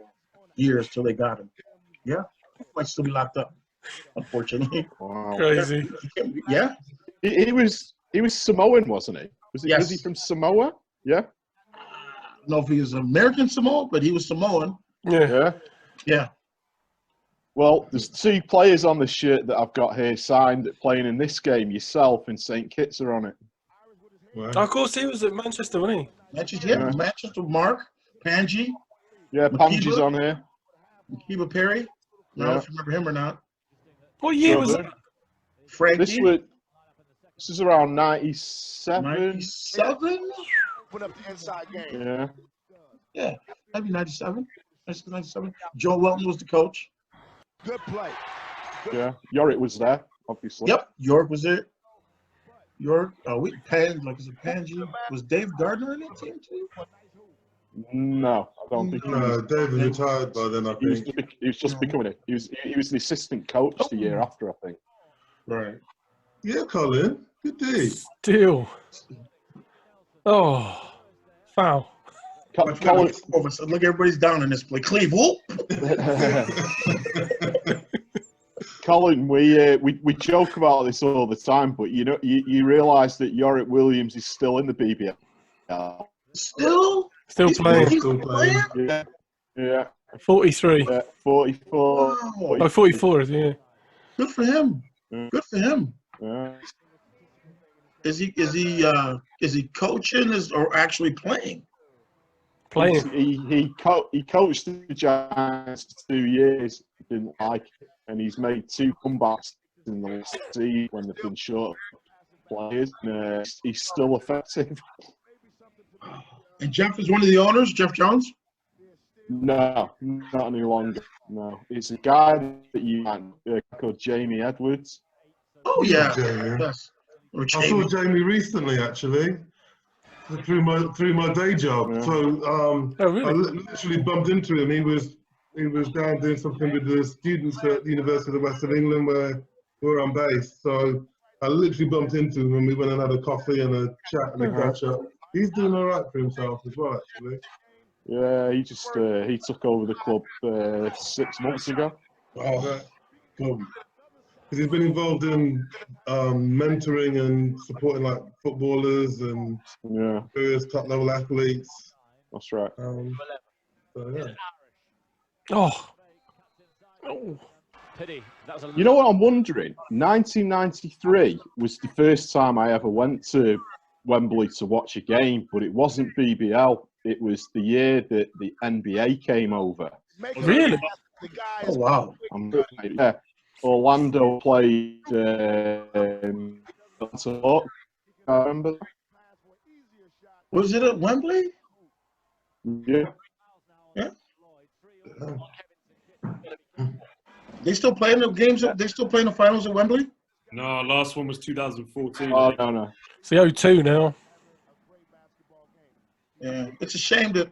years till they got him. Yeah, he might still be locked up, unfortunately. Wow. Crazy. Yeah. He was Samoan, wasn't he? Yes. Was he from Samoa? Yeah. I don't know if he was American Samoan, but he was Samoan. Yeah. Yeah. Well, there's 2 players on the shirt that I've got here signed playing in this game. Yourself and St. Kitts are on it. Wow. Of course, he was at Manchester, wasn't he? Manchester, Mark, Panji. Yeah, Pabz on here. Makiba Perry. I don't know if you remember him or not. What year was that? Frankie. This is around 97. 97? Put up the inside game. Yeah. Yeah, maybe 97. 97. Joe Welton was the coach. Good play. Yeah. Yorick was there, obviously. Yep. York was there. York. Is it Panji? Was Dave Gardner in that team too? No, I don't think he was. David retired by then, I think. He was just becoming it. He was the assistant coach the year after, I think. Right. Yeah, Colin. Good day. Still. Oh, foul. Colin, look, everybody's down in this play. Cleve, whoop. Colin, we joke about this all the time, but you realise that Yorick Williams is still in the BBL. Still playing. Yeah. 43. Yeah, 44. Wow. 44, yeah. Good for him. Good for him. Yeah. Is he coaching or actually playing? Playing. He coached the Giants for 2 years. Didn't like it, and he's made 2 comebacks in the last season when they've been short of players. And, he's still effective. And Jeff is one of the owners, Jeff Jones? No, not any longer. No, it's a guy that you called Jamie Edwards. Oh yeah, Jamie. yes. Or I saw Jamie recently, actually, through my day job. Yeah. So Oh, really? I literally bumped into him. He was down doing something with the students at the University of the West of England, where I'm based. So I literally bumped into him, and we went and had a coffee and a chat and a catch up. He's doing all right for himself as well, actually. Yeah, he just he took over the club 6 months ago. Oh, good. Because he's been involved in mentoring and supporting like footballers and various top level athletes. That's right. So, yeah. Oh. Pity. You know what I'm wondering? 1993 was the first time I ever went to Wembley to watch a game, but it wasn't BBL. It was the year that the NBA came over. Really? Oh wow! Yeah, Orlando played. I remember. Was it at Wembley? Yeah. Yeah. They still playing the games? They still playing the finals at Wembley? No, last one was 2014. Oh no. It's the O2 now. Yeah, it's a shame that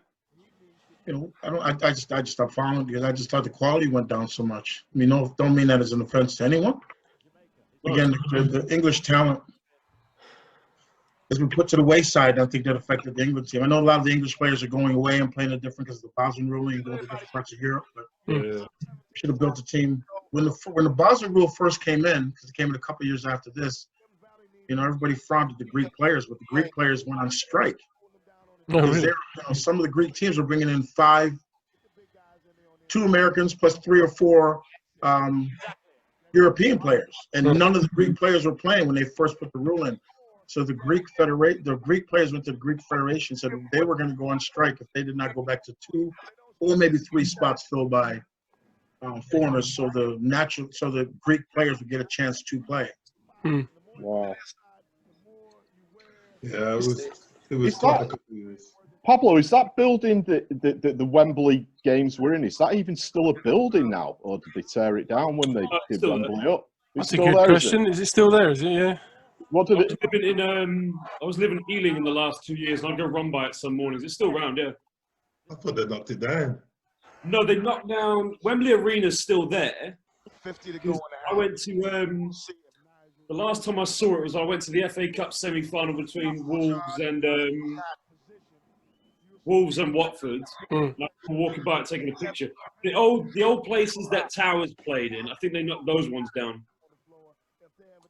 I just stopped following because I just thought the quality went down so much. I mean, don't mean that as an offense to anyone. Again, the English talent has been put to the wayside. I think that affected the England team. I know a lot of the English players are going away and playing it different because of the Pabz ruling and going to different parts of Europe. But should have built a team when the Pabz rule first came in, because it came in a couple of years after this. Everybody frowned at the Greek players, but the Greek players went on strike. Oh, really? Some of the Greek teams were bringing in 2 Americans plus 3 or 4 European players, and none of the Greek players were playing when they first put the rule in. So the Greek players went to the Greek Federation, said they were going to go on strike if they did not go back to 2 or maybe 3 spots filled by foreigners. So the Greek players would get a chance to play. Wow. Yeah, it was quite a couple of years. Pablo, is that building that the Wembley games were in, is that even still a building now? Or did they tear it down when they did Wembley up? That's a good question. Is it still there? Is it? Yeah. What did it? I was living in Ealing in the last 2 years, and I go run by it some mornings. It's still around, yeah. I thought they knocked it down. No, they knocked down. Wembley Arena's still there. 50 to go. I went to the last time I saw it was I went to the FA Cup semi-final between Wolves and Watford. And I was walking by it taking a picture. The old places that Towers played in, I think they knocked those ones down.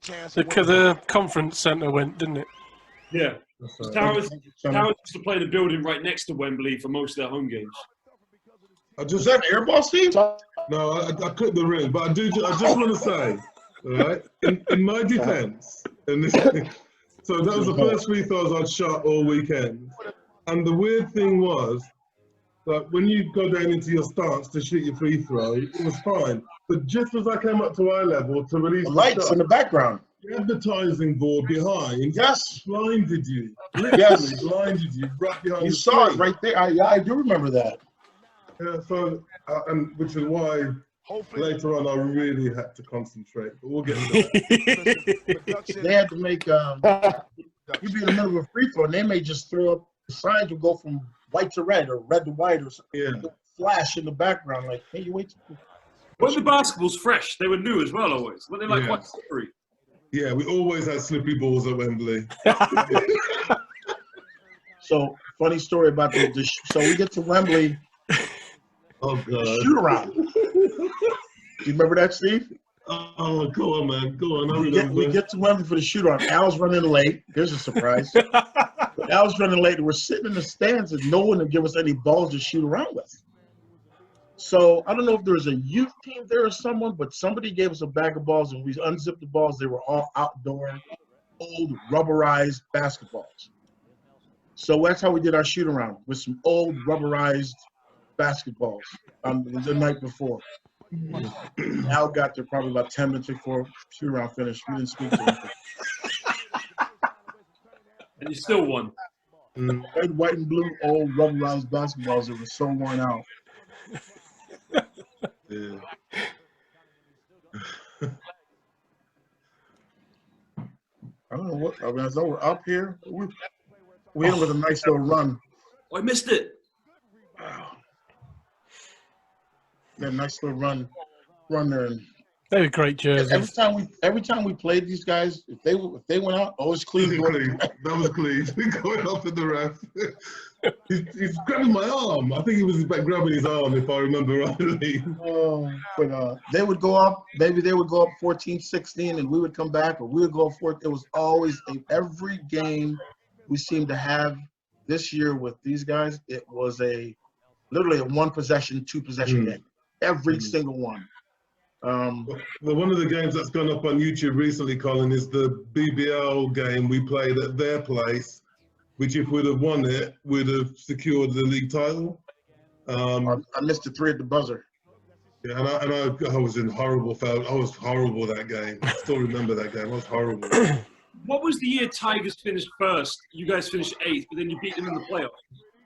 The conference centre went, didn't it? Yeah. Towers used to play the building right next to Wembley for most of their home games. Is that an airball, Steve? No, I clipped the ring, but I just want to say, all right, in my defence, so that was the first free throws I'd shot all weekend. And the weird thing was that when you go down into your stance to shoot your free throw, it was fine. But just as I came up to eye level to release the lights shot, in the background, the advertising board behind, blinded you. Yes, blinded you right behind. You the saw screen. it right there. I do remember that. Yeah, so and which is why later on I really had to concentrate. But we'll get into that. They had to make you'd be in the middle of a free throw, and they may just throw up. The signs would go from white to red or red to white or something. Yeah. Flash in the background, like, hey, you wait. When the basketballs fresh, they were new as well always. Weren't they like quite slippery? Yeah, we always had slippery balls at Wembley. So, funny story about so we get to Wembley. Oh, God. Shoot around. You remember that, Steve? Oh, go on, man. Go on. We get to Wembley for the shoot around. Al's running late. There's a surprise. Al's running late. We're sitting in the stands and no one would give us any balls to shoot around with. So I don't know if there was a youth team there or someone, but somebody gave us a bag of balls and we unzipped the balls. They were all outdoor, old rubberized basketballs. So that's how we did our shoot around, with some old rubberized basketballs the night before. Al got there probably about 10 minutes before shoot around finished. We didn't speak to him. And you still won. Red, white, and blue old rubberized basketballs that were so worn out. Yeah. I don't know what. I mean, as though we're up here, we hit with a nice little run. I missed it. That nice little run there. And they were great jerseys. Every time we played these guys, if they went out, it's Cleveland. That was Cleve going up in the ref. he's grabbing my arm. I think he was grabbing his arm, if I remember rightly. But they would go up. Maybe they would go up 14-16, and we would come back, or we would go up 4. It was always every game we seemed to have this year with these guys. It was literally a 1-possession, 2-possession game. Every single one. Well, one of the games that's gone up on YouTube recently, Colin, is the BBL game we played at their place, which if we'd have won it, we'd have secured the league title. I missed the 3 at the buzzer. Yeah, and I was in horrible foul. I was horrible that game. I still remember that game. I was horrible. What was the year Tigers finished first? You guys finished 8th, but then you beat them in the playoffs.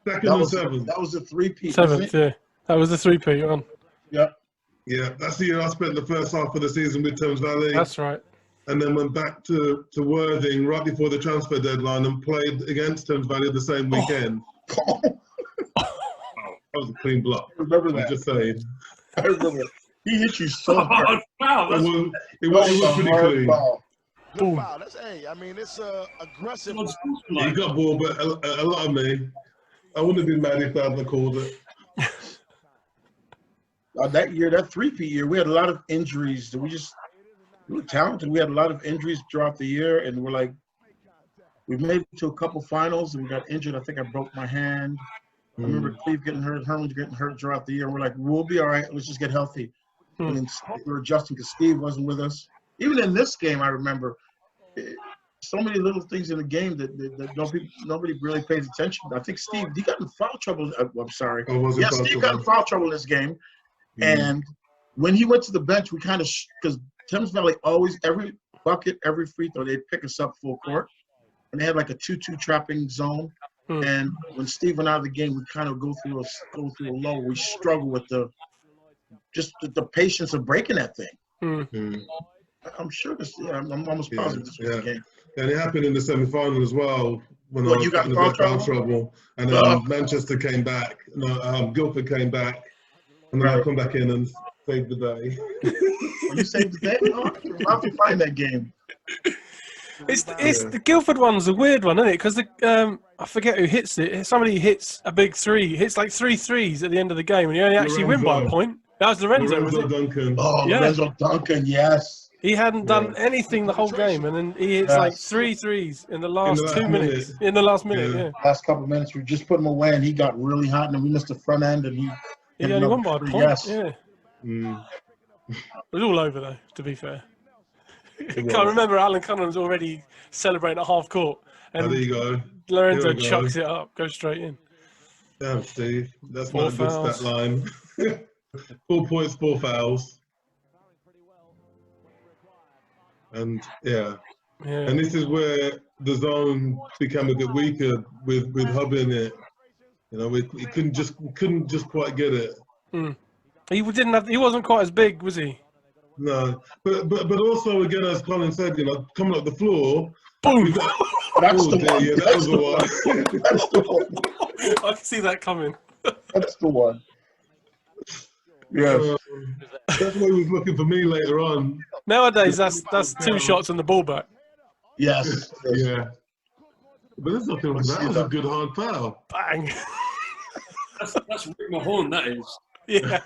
Second and 7th. That was the 3-peat. 7th, yeah. That was the 3-peat one. Yeah. Yeah, that's the year I spent the first half of the season with Thames Valley. That's right. And then went back to Worthing right before the transfer deadline and played against Thames Valley the same weekend. That was a clean block. I remember that. I'm just saying. I remember. He hit you so hard. Wow, it was pretty clean. Good foul. That's I mean, it's aggressive. He got ball, but a lot of me. I wouldn't have been mad if I hadn't called it. That year, that 3-peat year, we had a lot of injuries. We were talented. We had a lot of injuries throughout the year, and we made it to a couple finals, and we got injured. I think I broke my hand. I remember Cleve getting hurt, Herman getting hurt throughout the year. And we're like, we'll be all right. Let's just get healthy. And then we were adjusting because Steve wasn't with us. Even in this game, I remember so many little things in the game that nobody really pays attention. I think Steve, he got in foul trouble. I'm sorry. Steve got in foul trouble in this game. And when he went to the bench, we kind of, because Thames Valley always, every bucket, every free throw, they'd pick us up full court. And they had like a 2-2 trapping zone. And when Steve went out of the game, we kind of go through a lull. We struggle with the patience of breaking that thing. I'm sure this. Yeah, I'm almost positive this was the game. And it happened in the semi-final as well. When I was you got in foul trouble, and Manchester came back. No, Guildford came back, and then I come back in and saved the day. You saved the day? I'll have to find that game. It's the Guildford one's a weird one, isn't it? Because I forget who hits it. Somebody hits a big 3, hits like 3 threes at the end of the game, and you only actually win by a point. That was Lorenzo, was it? Duncan. Oh, yeah. Lorenzo Duncan, yes. He hadn't done anything the whole game, and then he hits like 3 threes in the last 2 minutes. In the last minute, Last couple of minutes, we just put him away, and he got really hot, and then we missed the front end, and he only won by a point. Yes. Yeah. It was all over, though, to be fair. Can't remember Alan Cunningham's already celebrating at half court. And there you go. Lorenzo chucks it up, goes straight in. Damn, Steve. That's not a good stat line. 4 points, 4 fouls. And and this is where the zone became a bit weaker with Hub in it. You know, we couldn't just quite get it. He wasn't quite as big, was he? No, but also again, as Colin said, you know, coming up the floor. Boom! That's the one. Yeah, that was the one. That's the one. I can see that coming. That's the one. Yeah. That's why he was looking for me later on. Nowadays, that's 2 shots on the ball back. Yes. Yeah. But there's nothing wrong with that. That was a good hard foul. Bang. That's Rick Mahorn, that is. Yeah.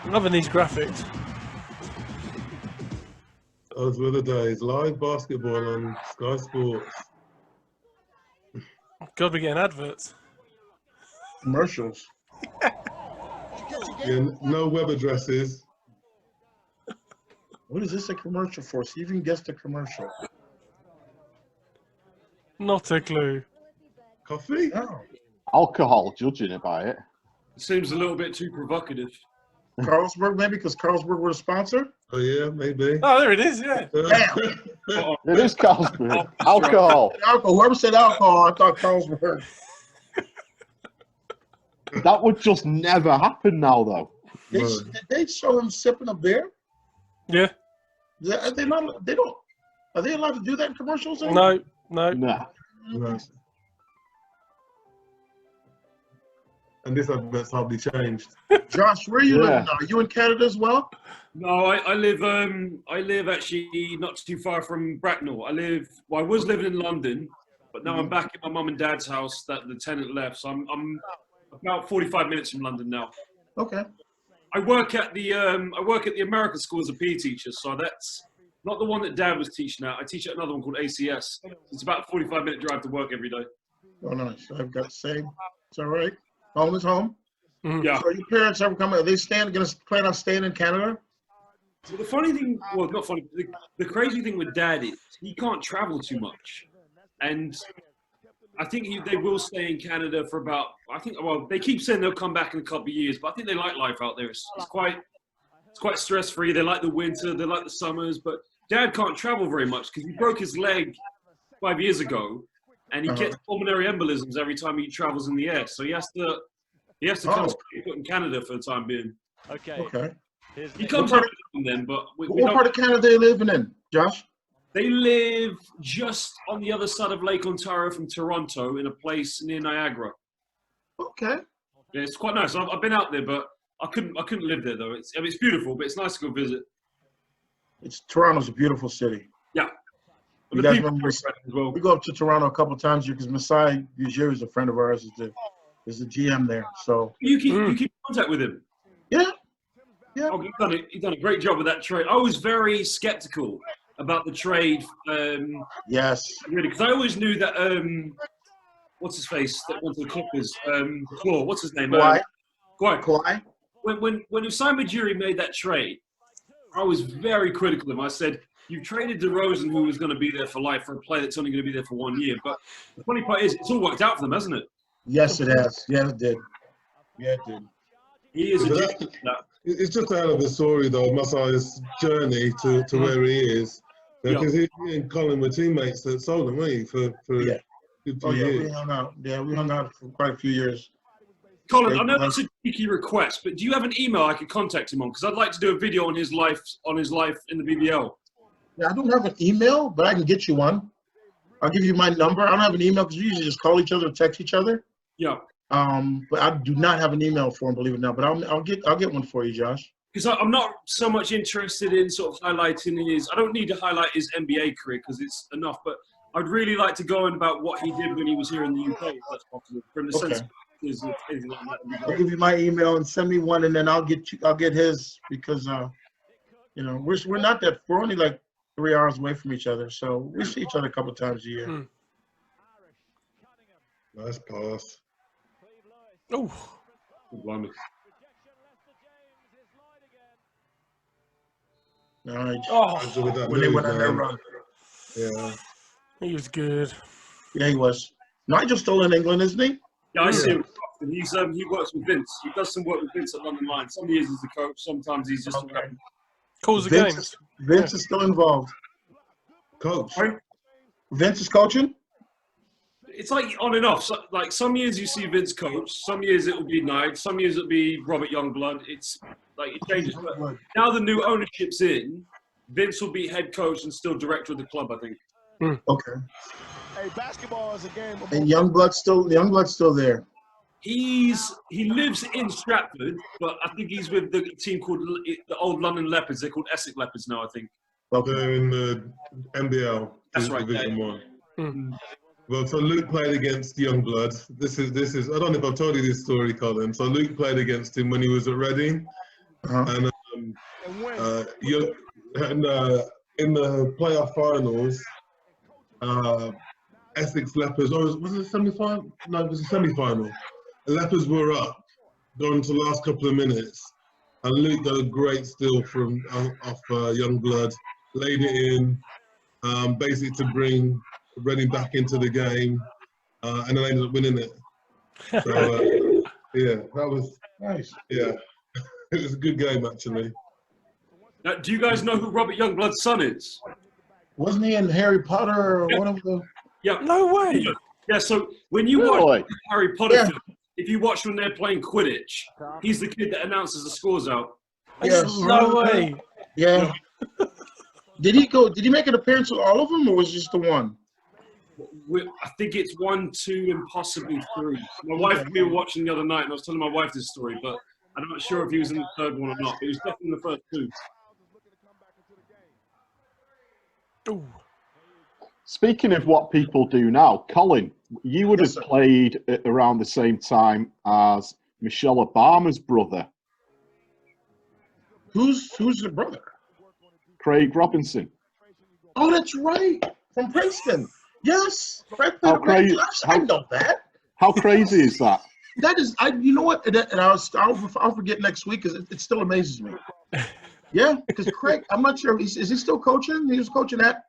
Loving these graphics. Those were the days. Live basketball on Sky Sports. God, we're getting adverts. Commercials. Yeah, no web addresses. What is this a commercial for? So you even guessed a commercial. Not a clue. Coffee? No. alcohol, judging it by it. It seems a little bit too provocative. Carlsberg, maybe, because Carlsberg were a sponsor? Oh, yeah, maybe. Oh, there it is, yeah. Damn. It is Carlsberg. Alcohol. Whoever said alcohol, I thought Carlsberg. That would just never happen now, though. Did they show him sipping a beer? Yeah. Are they not? They don't. Are they allowed to do that in commercials? No. Nah. No. And this advert's hardly changed. Josh, where are you living now? Are you in Canada as well? No, I live actually not too far from Bracknell. I was living in London, but now I'm back at my mum and dad's house that the tenant left. So I'm about 45 minutes from London now. Okay. I work at the American School as a PE teacher, so that's not the one that Dad was teaching at. I teach at another one called ACS. It's about a 45-minute drive to work every day. Oh, nice. I've got the same. It's all right. Home is home. Yeah. So your parents ever come? Are they going to plan on staying in Canada? So the funny thing, well, not funny. The crazy thing with Dad is he can't travel too much, and I think they will stay in Canada for about. Well, they keep saying they'll come back in a couple of years, but I think they like life out there. It's quite stress free. They like the winter. They like the summers. But Dad can't travel very much because he broke his leg 5 years ago, and he gets pulmonary embolisms every time he travels in the air. So he has to come in Canada for the time being. Okay. He comes back from them, but what part of Canada are they living in, Josh? They live just on the other side of Lake Ontario from Toronto in a place near Niagara. Okay. Yeah, it's quite nice. I've been out there, but I couldn't live there though. It's beautiful, but it's nice to go visit. Toronto's a beautiful city. Yeah. You guys remember, we go up to Toronto a couple of times here because Masai Ujiri is a friend of ours. Is the GM there. So you keep in contact with him. Yeah. Yeah. Oh, he's done a great job with that trade. I was very skeptical about the trade. Yes. Really, because I always knew that what's his face that went to the Clippers. Claw, what's his name? Kawhi. When Usama Ujiri made that trade, I was very critical of him. I said, "You traded DeRozan, who was going to be there for life, for a player that's only going to be there for 1 year." But the funny part is, it's all worked out for them, hasn't it? Yes, it has. Yeah, it did. Yeah, it did. He is a genius. It's just a hell of a story, though, Masai's journey to where he is. Because he and Colin were teammates at Solon, weren't you, for a few years? We hung out. Yeah, we hung out for quite a few years. Colin, I know that's a cheeky request, but do you have an email I could contact him on? Because I'd like to do a video on his life in the BBL. Yeah, I don't have an email, but I can get you one. I'll give you my number. I don't have an email because we usually just call each other or text each other. Yeah. But I do not have an email for him, believe it or not. But I'll get one for you, Josh. Because I'm not so much interested in sort of highlighting his. I don't need to highlight his NBA career because it's enough. But I'd really like to go on about what he did when he was here in the UK, if that's possible. From the sense of anything like that. I'll give you my email and send me one, and then I'll get his because we're not that. We're only like 3 hours away from each other, so we see each other a couple of times a year. Nice pass. Oh. Blimey. Nice. Oh. When they went on their run. Yeah. He was good. Yeah, he was. Nigel's still in England, isn't he? Yeah, I see him. He works with Vince. He does some work with Vince at London Line. Some years he's the coach. Sometimes he's just calls the games. Vince is still involved. Coach. Right? Vince is coaching? It's like on and off. So, like some years you see Vince coach. Some years it will be Knight. Some years it'll be Robert Youngblood. It's like it changes. But now the new ownership's in. Vince will be head coach and still director of the club, I think. Okay. Hey, basketball is a game. And Youngblood's still there. He lives in Stratford, but I think he's with the team called the old London Leopards. They're called Essex Leopards now, I think. They're in the NBL. That's right. Division 1. Well, so Luke played against Youngblood. This is. I don't know if I've told you this story, Colin. So Luke played against him when he was at Reading, and in the playoff finals, Essex Leopards. Was it a semi-final? No, it was a semi-final. The Leopards were up, going to the last couple of minutes, and Luke got a great steal from off Youngblood, laid it in, basically to bring Reading back into the game, and then ended up winning it. So, yeah, that was Nice. yeah, it was a good game actually. Now, do you guys know who Robert Youngblood's son is? Wasn't he in Harry Potter or one of the? Yeah. No way. Yeah, so when you Really? watch Harry Potter Yeah. film, if you watch when they're playing Quidditch, he's the kid that announces the scores out. Yes. No way. Yeah. Did he make an appearance with all of them, or was it just the one? I think it's 1, 2, and possibly 3. My wife and me were watching the other night, and I was telling my wife this story, but I'm not sure if he was in the third one or not. He was definitely in the first 2. Ooh. Speaking of what people do now, Colin, you would have played at around the same time as Michelle Obama's brother, Who's the brother? Craig Robinson. Oh, that's right, from Princeton. Yes, Craig How played crazy! I know that. How crazy is that? That is, you know what? And I'll forget next week because it still amazes me. Yeah, because Craig, I'm not sure. Is he still coaching? He was coaching at.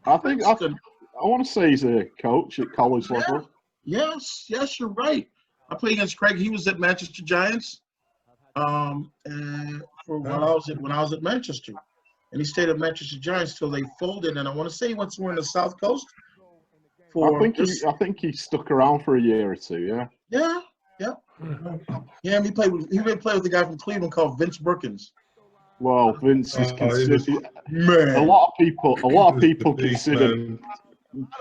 I want to say he's a coach at college level. Yes, you're right. I played against Craig. He was at Manchester Giants. And when I was at Manchester, and he stayed at Manchester Giants till they folded. And I want to say he went somewhere in the South Coast. I think he stuck around for a year or two. Yeah. Yeah. Yeah, and he played with the guy from Cleveland called Vince Brookins. Well, Vince is considered. Man. A lot of people consider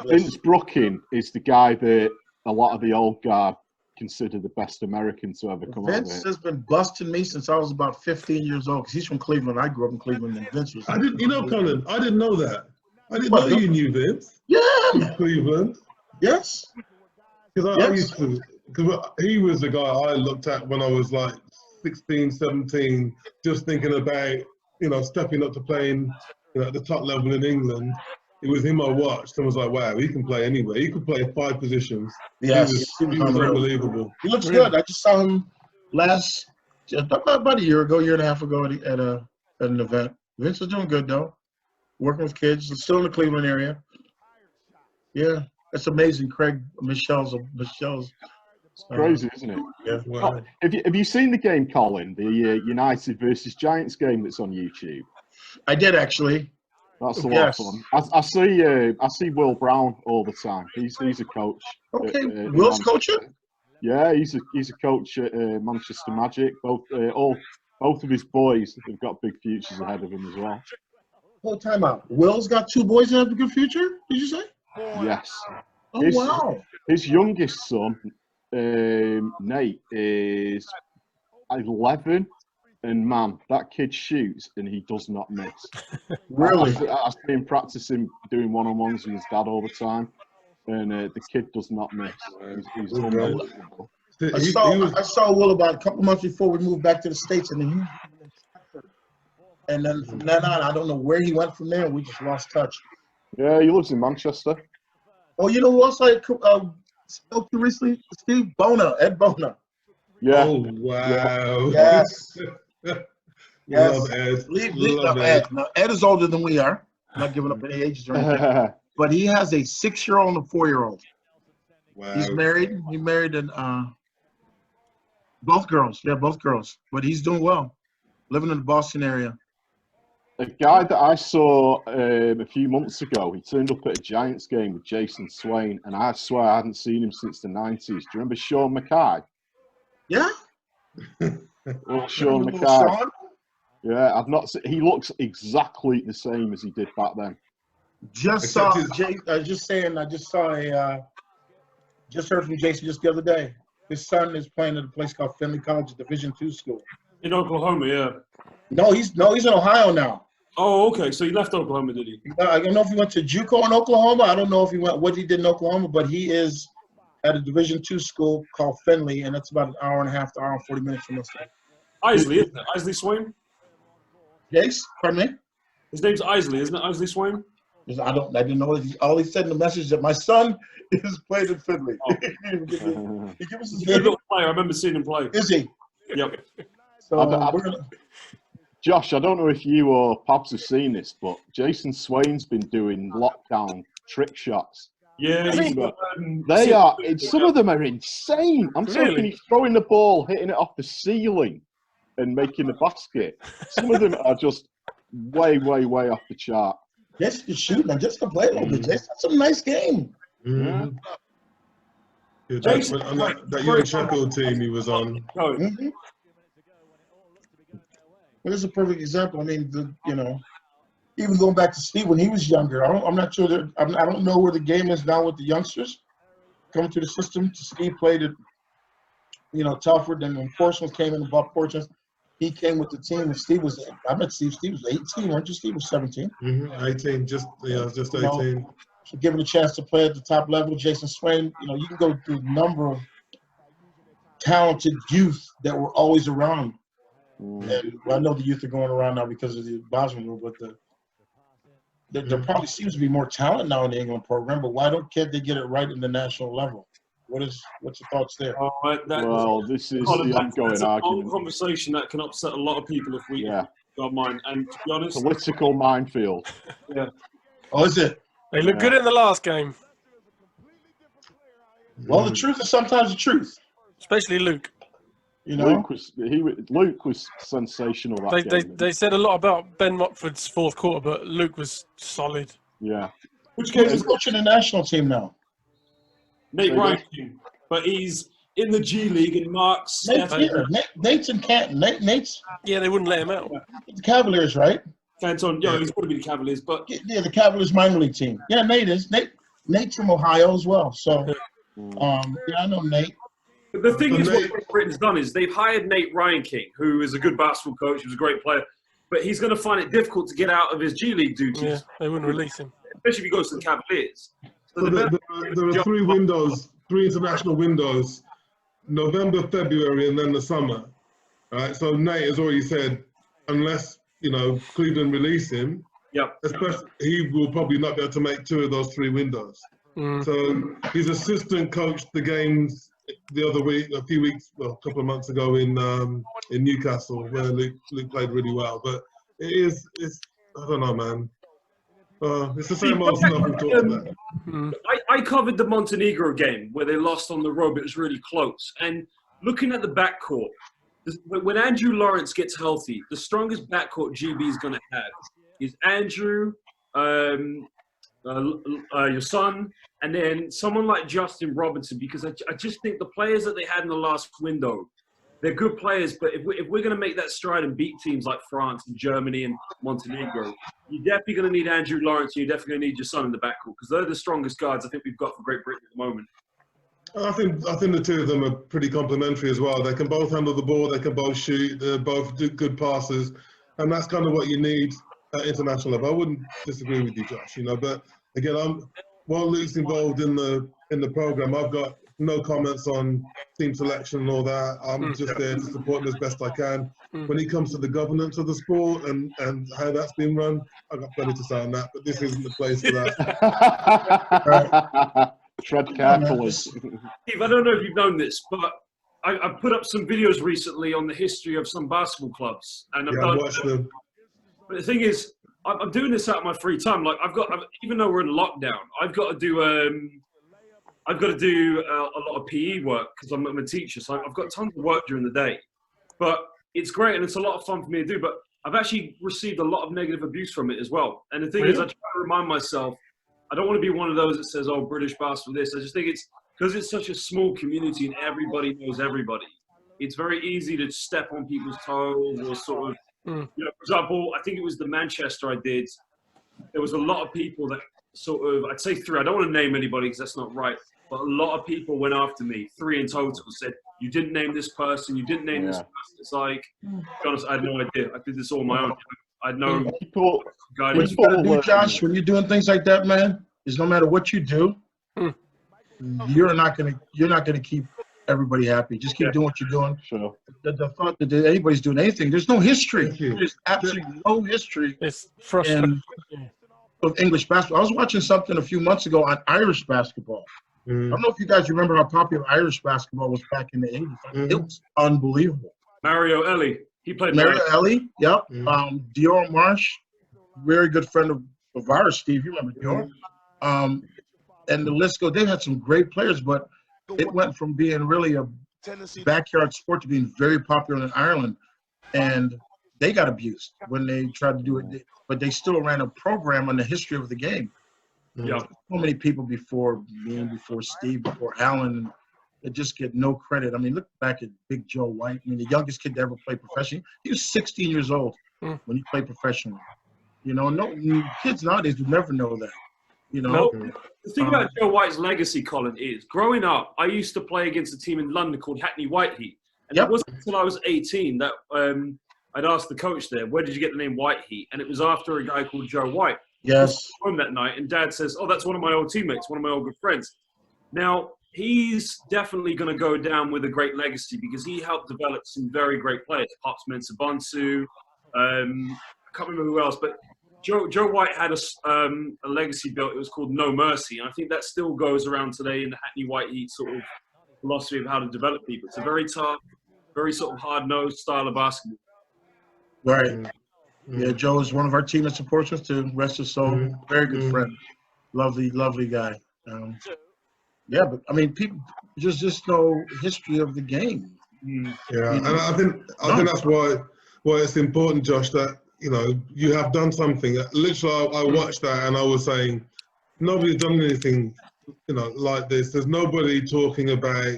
Vince Brookin is the guy that a lot of the old guard consider the best American to ever come out of it. Vince has been busting me since I was about 15 years old because he's from Cleveland. I grew up in Cleveland, and Vince was. Colin, I didn't know that. I didn't know you knew Vince. Yeah. From Cleveland. Yes. Because I used to. Because he was the guy I looked at when I was like 16, 17, just thinking about, stepping up to playing at the top level in England. It was him I watched and was like, wow, he can play anywhere. He could play 5 positions. Yes. He was unbelievable. He looks good. I just saw him about a year and a half ago at an event. Vince is doing good, though. Working with kids. He's still in the Cleveland area. Yeah. That's amazing. Michelle's. It's crazy, isn't it? Yeah. Wow. Have you seen the game, Colin? The United versus Giants game that's on YouTube? I did, actually. That's a lot of fun. I see Will Brown all the time. He's a coach. Okay, Will's coaching? Yeah, he's a coach at Manchester Magic. Both of his boys have got big futures ahead of him as well. Hold time out. Will's got 2 boys that have a good future, did you say? Yes. Oh, wow. His youngest son, Nate, is 11, and man, that kid shoots and he does not miss. Really? I see him practicing doing one-on-ones with his dad all the time, and the kid does not miss. He's unbelievable. I saw Will about a couple months before we moved back to the States, and then from then on, I don't know where he went from there. We just lost touch. Yeah, he lives in Manchester. Oh, you know who else I spoke to recently? Steve Bona, Ed Bona. Yeah. Oh, wow. Yes. Yes. Love Ed. Love Ed. Now, Ed is older than we are. I'm not giving up any ages or anything. But he has a 6-year-old and a 4-year-old. Wow. He's married. He married both girls. Yeah, both girls. But he's doing well. Living in the Boston area. A guy that I saw a few months ago, he turned up at a Giants game with Jason Swain, and I swear I hadn't seen him since the 90s. Do you remember Sean Mackay? Yeah. Sean Mackay. Yeah, I've not seen. He looks exactly the same as he did back then. Just heard from Jason just the other day. His son is playing at a place called Finley College, a Division II school. In Oklahoma, yeah. No, he's in Ohio now. Oh, okay. So he left Oklahoma, did he? I don't know if he went to JUCO in Oklahoma. I don't know if what he did in Oklahoma, but he is at a Division II school called Finley, and that's about an hour and a half to hour and 40 minutes from us. Isley, isn't it? Isley Swain? Jace, pardon me? His name's Isley, isn't it? Isley Swain? I didn't know. All he said in the message that my son is played in Finley. Oh. He gave us his He's a good little player. I remember seeing him play. Is he? Yep. So we're gonna. Josh, I don't know if you or Pabz have seen this, but Jason Swain's been doing lockdown trick shots Yeah, they are. Some of them are insane. I'm Really? talking. He's throwing the ball, hitting it off the ceiling, and making the basket. Some of them are just way off the chart. Just to shoot and just to play a little bit. Just that's a nice game. Yeah, that young Sheffield team he was on. Mm-hmm. Well, this is a perfect example. I mean, even going back to Steve when he was younger, I'm not sure that I don't know where the game is now with the youngsters coming to the system. Steve played at Telford, and when Portsmouth came in above Portsmouth, he came with the team. And Steve was, I met Steve. Steve was 18, weren't you? Steve was 17. 18, just 18. So given a chance to play at the top level, Jason Swain, you can go through a number of talented youth that were always around. And I know the youth are going around now because of the Bosman rule, but there probably seems to be more talent now in the England program. But why can't they get it right in the national level? What's your thoughts there? This is the ongoing argument. A conversation that can upset a lot of people if we don't mind. And to be honest, political minefield. Yeah. Oh, is it? They look good in the last game. Well, the truth is sometimes the truth. Especially Luke. Luke was sensational that game. They said a lot about Ben Watford's fourth quarter, but Luke was solid. Yeah. Which game is coaching the national team now? Nate Ryan, but he's in the G League and Mark's. Nate's in Canton. Nate's. Yeah, they wouldn't let him out. The Cavaliers, right? Canton, he's going to be the Cavaliers, but the Cavaliers minor league team. Yeah, Nate is. Nate's from Ohio as well. So, I know Nate. But the thing is, what Great Britain's done is they've hired Nate Ryan King, who is a good basketball coach, who's a great player, but he's going to find it difficult to get out of his G League duties. Yeah, they wouldn't release him, especially if he goes to the Cavaliers. So there are three international windows: November, February, and then the summer. All right. So Nate has already said, unless Cleveland release him, especially he will probably not be able to make two of those three windows. So his assistant coached the games the other week, a couple of months ago in Newcastle, where Luke played really well. But it's I don't know, man. It's the same old stuff we talked about. I covered the Montenegro game where they lost on the road, but it was really close. And looking at the backcourt, when Andrew Lawrence gets healthy, the strongest backcourt GB is going to have is Andrew, your son, and then someone like Justin Robinson, because I just think the players that they had in the last window, they're good players, but if we're going to make that stride and beat teams like France and Germany and Montenegro, you're definitely going to need Andrew Lawrence, and you're definitely going to need your son in the backcourt, because they're the strongest guards I think we've got for Great Britain at the moment. I think the two of them are pretty complementary as well. They can both handle the ball, they can both shoot, they're both good passers, and that's kind of what you need at international level. I wouldn't disagree with you, Josh. But again, while Luke's involved in the program, I've got no comments on team selection and all that. I'm just there to support them as best I can. When it comes to the governance of the sport and how that's been run, I've got plenty to say on that, but this isn't the place for that. Tread carefully. Steve, I don't know if you've known this, but I've put up some videos recently on the history of some basketball clubs, and I've watched them. But the thing is, I'm doing this out of my free time. Like even though we're in lockdown, I've got to do a lot of PE work because I'm a teacher. So I've got tons of work during the day. But it's great and it's a lot of fun for me to do. But I've actually received a lot of negative abuse from it as well. And the thing is, I try to remind myself, I don't want to be one of those that says, "Oh, British basketball this." I just think it's because it's such a small community and everybody knows everybody. It's very easy to step on people's toes or sort of. For example, I think it was the Manchester I did. There was a lot of people that sort of, I'd say three. I don't want to name anybody because that's not right. But a lot of people went after me, 3 in total, said, "You didn't name this person. You didn't name this person." It's like, to be honest, I had no idea. I did this all on my own. I had no guidance. What you gotta do, Josh, when you're doing things like that, man, is no matter what you do, you're not gonna keep everybody happy. Just keep doing what you're doing. Sure. The thought that anybody's doing anything, there's no history. There's absolutely no history. It's frustrating. Of English basketball. I was watching something a few months ago on Irish basketball. I don't know if you guys remember how popular Irish basketball was back in the 80s. It was unbelievable. Mario Ellie. He played Mario Ellie, yep. Dior Marsh, very good friend of ours, Steve. You remember Dior? and the list goes. They had some great players, but it went from being really a backyard sport to being very popular in Ireland, and they got abused when they tried to do it. But they still ran a program on the history of the game. Yeah. So many people before me, before Steve, before Alan, that just get no credit. I mean, look back at Big Joe White. I mean, the youngest kid to ever play professionally. He was 16 years old when he played professionally. You know, no kids nowadays would never know that. You know. The thing about Joe White's legacy, Colin, is growing up, I used to play against a team in London called Hackney Whiteheat. And it wasn't until I was 18 that I'd asked the coach there, where did you get the name Whiteheat? And it was after a guy called Joe White. Yes. Home that night, and Dad says, "Oh, that's one of my old teammates, one of my old good friends." Now, he's definitely going to go down with a great legacy because he helped develop some very great players. Pabz Mensah-Bonsu, I can't remember who else, but Joe White had a legacy built. It was called No Mercy, and I think that still goes around today in the Hackney Whiteheat sort of philosophy of how to develop people. It's a very tough, very sort of hard-nosed style of basketball. Right. Yeah, Joe is one of our team that supports us too. Rest his soul. Very good friend. Lovely, lovely guy. Yeah, but I mean, people just know history of the game. Yeah, and I think that's why it's important, Josh, that you have done something. Literally, I watched that and I was saying, nobody's done anything, like this. There's nobody talking about,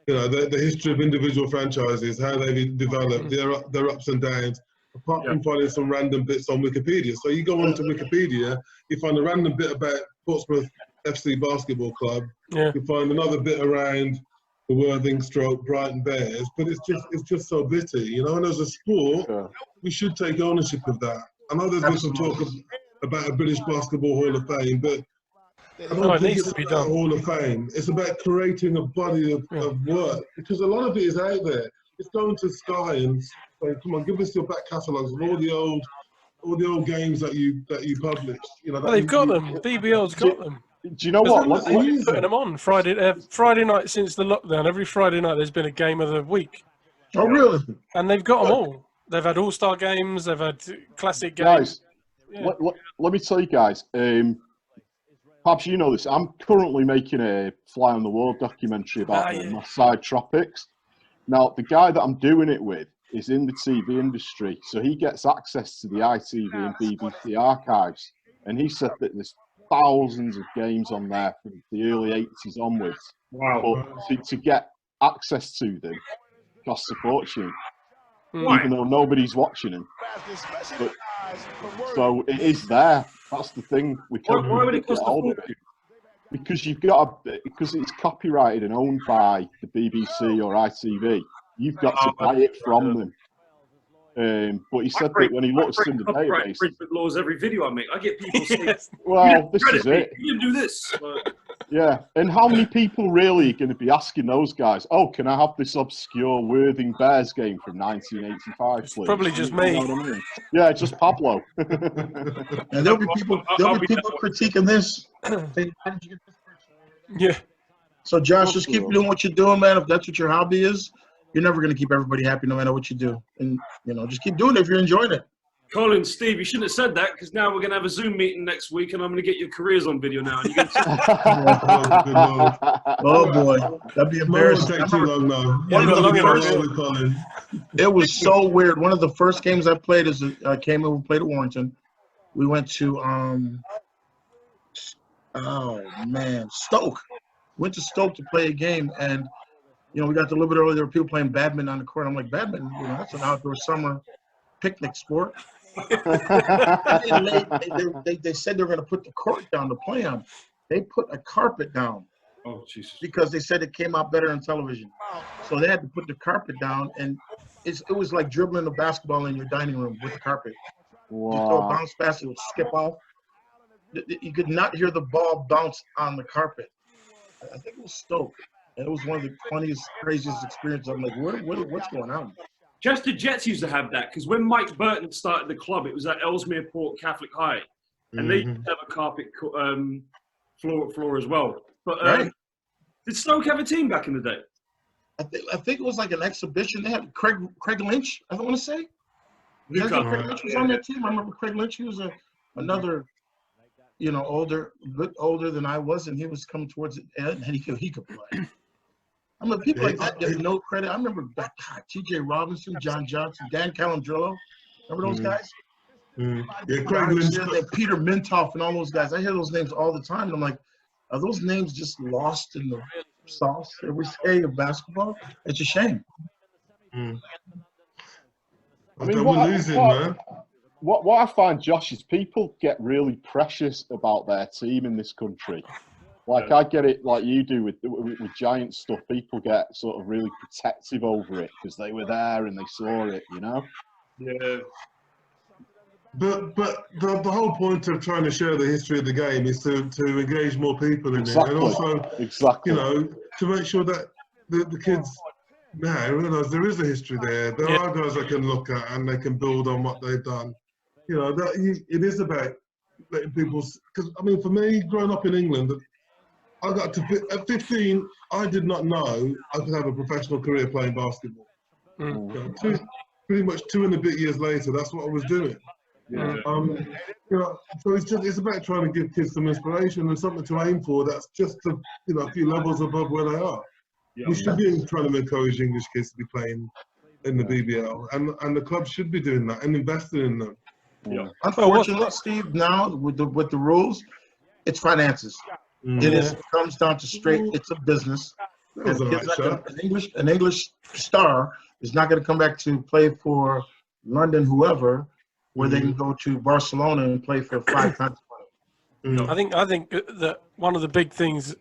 the history of individual franchises, how they've developed, their ups and downs. Apart from finding some random bits on Wikipedia. So you go onto Wikipedia, you find a random bit about Portsmouth FC Basketball Club. Yeah. You find another bit around the Worthing / Brighton Bears, but it's just so bitty, And as a sport, we should take ownership of that. I know there's been some talk about a British Basketball Hall of Fame, but I don't think it's about a Hall of Fame. It's about creating a body of work because a lot of it is out there. It's going to Sky and saying, "Come on, give us your back catalogues of all the old games that you published." Well, they've got them. BBL's got them. Do you know what? They're putting them on Friday night since the lockdown. Every Friday night there's been a game of the week. Oh, really? And they've got them all. They've had all-star games. They've had classic games. Guys, let me tell you guys. Perhaps you know this. I'm currently making a Fly on the Wall documentary about my side tropics. Now, the guy that I'm doing it with is in the TV industry, so he gets access to the ITV and BBC archives. And he said that there's thousands of games on there from the early 80s onwards. Wow. But to get access to them costs a fortune, even though nobody's watching them. But, so it is there. That's the thing. Why would it cost a fortune? Because because it's copyrighted and owned by the BBC or ITV, you've got to buy it from them. But he said that when he looks in the database, infringement laws every video I make. I get people saying, "Well, this is it. You can do this." Yeah, and how many people really are going to be asking those guys, "Oh, can I have this obscure Worthing Bears game from 1985, please?" Probably just me. You know what I mean? Yeah, just Pablo. And there'll be people critiquing this. Saying, "How did you get this person?" Yeah. So Josh, just keep doing what you're doing, man. If that's what your hobby is, you're never going to keep everybody happy no matter what you do. And, just keep doing it if you're enjoying it. Colin, Steve, you shouldn't have said that because now we're going to have a Zoom meeting next week and I'm going to get your careers on video now. And you're Oh, boy. That'd be embarrassing. Take too long now. It was so weird. One of the first games I played is I came in and played at Warrington. We went to, Stoke. Went to Stoke to play a game, and we got there a little bit earlier. There were people playing badminton on the court. I'm like, badminton, that's an outdoor summer picnic sport. They said they were going to put the court down to play on. They put a carpet down. Oh, Jesus. Because they said it came out better on television. So they had to put the carpet down, and it was like dribbling a basketball in your dining room with the carpet. Wow. You throw a bounce pass, it would skip off. You could not hear the ball bounce on the carpet. I think it was Stoke. And it was one of the funniest, craziest experiences. I'm like, what's going on? Chester Jets used to have that because when Mike Burton started the club, it was at Ellesmere Port Catholic High. And they used to have a carpet floor as well. But did Stoke have a team back in the day? I think it was like an exhibition. They had Craig Lynch, I want to say. Craig Lynch was on that team. I remember Craig Lynch. He was another older, a bit older than I was, and he was coming towards the end, and he could play. I mean, people like that get no credit. I remember back, T.J. Robinson, John Johnson, Dan Calandrillo. Remember those guys? Yeah, Craig Lynch. Peter Mintoff and all those guys. I hear those names all the time, and I'm like, are those names just lost in the sauce every day of basketball? It's a shame. I mean, we're losing, man. What I find, Josh, is people get really precious about their team in this country. Like I get it, like you do with Giants stuff. People get sort of really protective over it because they were there and they saw it, Yeah. But the whole point of trying to share the history of the game is to engage more people in it, and also to make sure that the kids now realise there is a history there. There are guys they can look at and they can build on what they've done. It is about letting people. Because I mean, for me, growing up in England, I got to at 15. I did not know I could have a professional career playing basketball. Pretty much 2 and a bit years later, that's what I was doing. Yeah. So it's about trying to give kids some inspiration and something to aim for. That's just a few levels above where they are. Yeah. We should be trying to encourage English kids to be playing in the BBL, and the clubs should be doing that and investing in them. Yeah. Unfortunately, Steve, now with the rules, it's finances. It comes down to straight. It's a business. And an English star is not going to come back to play for London, whoever, where they can go to Barcelona and play for 5 times money. I think that one of the big things,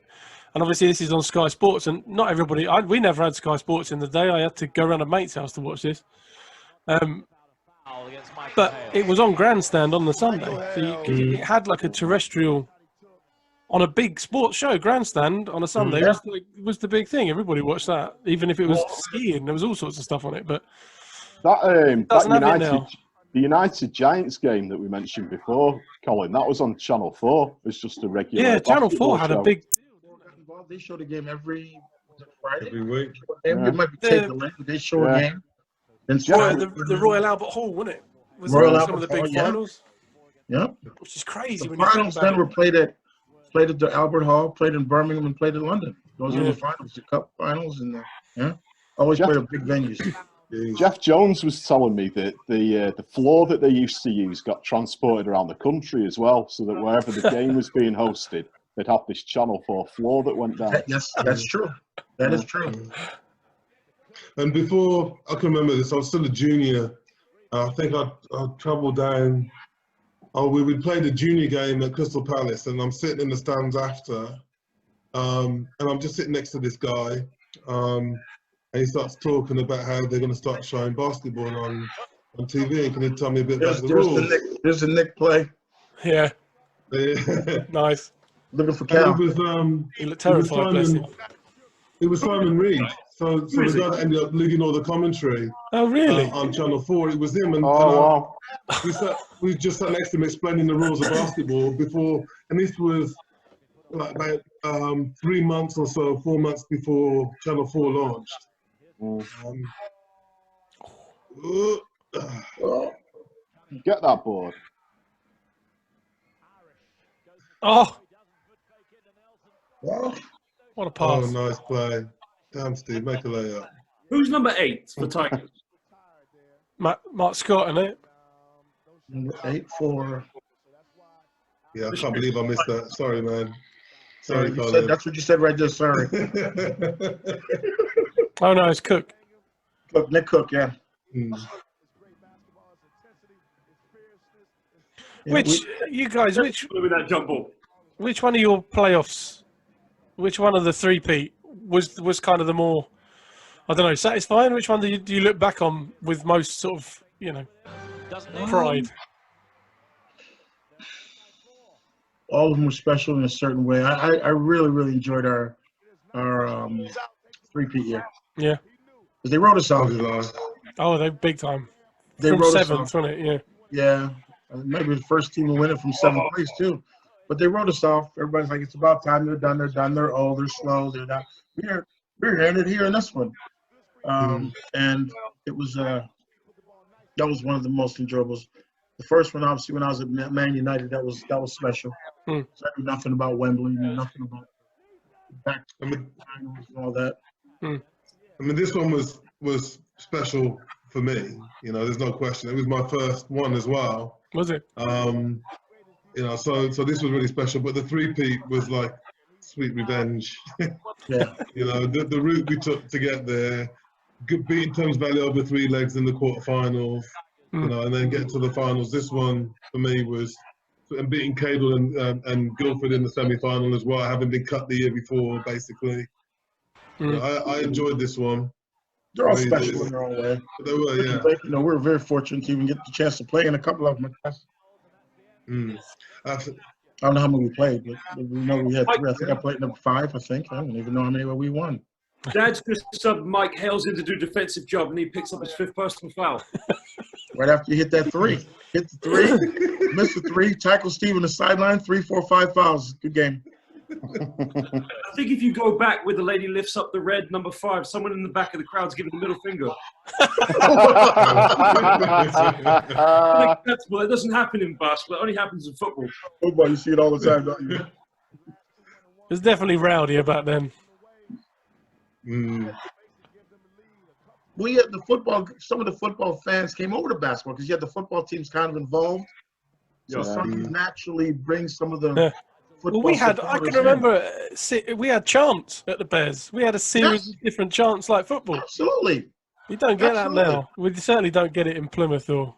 and obviously this is on Sky Sports, and not everybody. We never had Sky Sports in the day. I had to go around a mate's house to watch this. But it was on Grandstand on the Sunday. So it had like a terrestrial, on a big sports show, Grandstand on a Sunday was the big thing. Everybody watched that, even if it was skiing. There was all sorts of stuff on it. But the United Giants game that we mentioned before, Colin, that was on Channel 4. It's just a regular. Yeah, Channel 4 had a big. They show the game every Friday. Every week. It might be taken, but they show a game. The Royal Albert Hall, wasn't it? Was Royal some of the big finals? Yeah. Which is crazy. The finals then were played at the Albert Hall, played in Birmingham, and played in London. Those are the finals, the Cup finals, and always played at big venues. Jeff Jones was telling me that the floor that they used to use got transported around the country as well, so that wherever the game was being hosted, they'd have this Channel 4 floor that went down. Yes, that's true. That is true. And before I can remember this, I was still a junior. I think I travelled down. We played a junior game at Crystal Palace, and I'm sitting in the stands after, and I'm just sitting next to this guy, and he starts talking about how they're going to start showing basketball on TV. Can you tell me a bit about the rules? There's the Nick play. Yeah. Nice. Looking for Cal. He looked terrified, bless him. It was Simon Reed. So the guy that ended up leading all the commentary. Oh, really? On Channel 4, it was him. And, wow. We just sat next to him explaining the rules of basketball before, and this was like about 3 months or so, 4 months before Channel 4 launched. Get that board. Oh. What a pass. Oh, nice play. Damn, Steve, make a layup. Who's number 8 for Tigers? Mark Scott, isn't it? Number 8 for... Yeah, I can't believe I missed that. Sorry, man. Sorry, Colin. That's what you said right there, sorry. Oh, no, it's Cook. Nick Cook, yeah. You guys, which one of your playoffs, which one of the three-peat was kind of the more, I don't know, satisfying? Which one do you look back on with most sort of, pride? All of them were special in a certain way. I really, really enjoyed our three-peat year. Yeah. Because they wrote us off. Oh, they big time. They from wrote 7th, us off. wasn't it? Yeah. Yeah. Maybe the first team to win it from 7th place, too. But they wrote us off. Everybody's like, it's about time. They're done. They're old. They're slow. They're not. We're handed here in this one. And it was that was one of the most enjoyable The first one, obviously, when I was at Man United, that was special. So I knew nothing about Wembley, knew nothing about back finals and all that. I mean, this one was special for me. You know, there's no question. It was my first one as well. Was it? You know, so this was really special. But the three-peat was like sweet revenge. Yeah. You know, the route we took to get there, beating Thames Valley over 3 legs in the quarterfinals. You know, and then getting to the finals. This one for me was, and beating Cadle and Guildford in the semi-final as well, having been cut the year before, basically. You know, I enjoyed this one. They're all special in their own way. They were, yeah. You know, we were very fortunate to even get the chance to play in a couple of them. I don't know how many we played, but we know we had 3. I think I played number 5, I think. I don't even know how many we won. Dad's just subbed Mike Hales in to do defensive job, and he picks up his 5th personal foul. Right after you hit that 3. Hit the 3, missed the 3, tackle Steve on the sideline, 3, 4, 5 fouls. Good game. I think if you go back where the lady lifts up the red number 5, someone in the back of the crowd's giving the middle finger. Well, it doesn't happen in basketball. It only happens in football. Football, you see it all the time, don't you? It's definitely rowdy about them. Well, yeah, some of the football fans came over to basketball because you had the football teams kind of involved. So some naturally brings some of the football. Well, I can remember, we had chants at the Bears. We had a series of different chants like football. Absolutely. You don't get that now. We certainly don't get it in Plymouth or.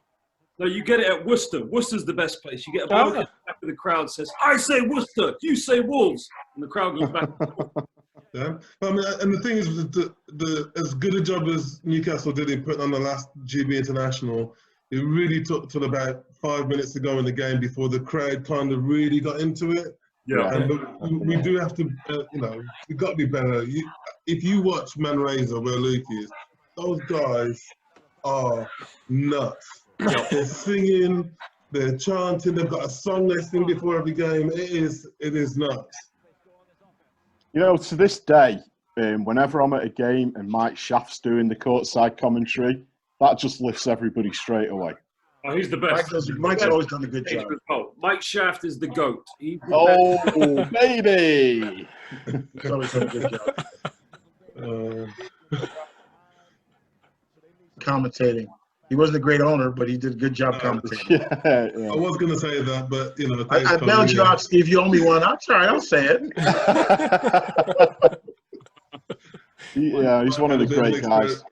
No, you get it at Worcester. Worcester's the best place. You get a bloke at the back of the crowd says, "I say Worcester, you say Wolves," and the crowd goes back. Yeah, I mean, and the thing is, the as good a job as Newcastle did in putting on the last GB International, it really took till about 5 minutes to go in the game before the crowd kind of really got into it. Yeah, and we do have to, you know, we've got to be better. If you watch Manresa, where Luke is, those guys are nuts. They're singing, they're chanting, they've got a song they sing before every game. It is nuts. You know, to this day, whenever I'm at a game and Mike Shaft's doing the courtside commentary, that just lifts everybody straight away. Oh, he's the best. Mike's always done a good job. Mike Shaft is the GOAT. Baby! He's always done a good job. Commentating. He wasn't a great owner, but he did a good job commentating. Yeah. I was going to say that, but, you know. I bailed you out, Steve. You owe me one. I'm sorry. I'll say it. Yeah, he's one of the great guys.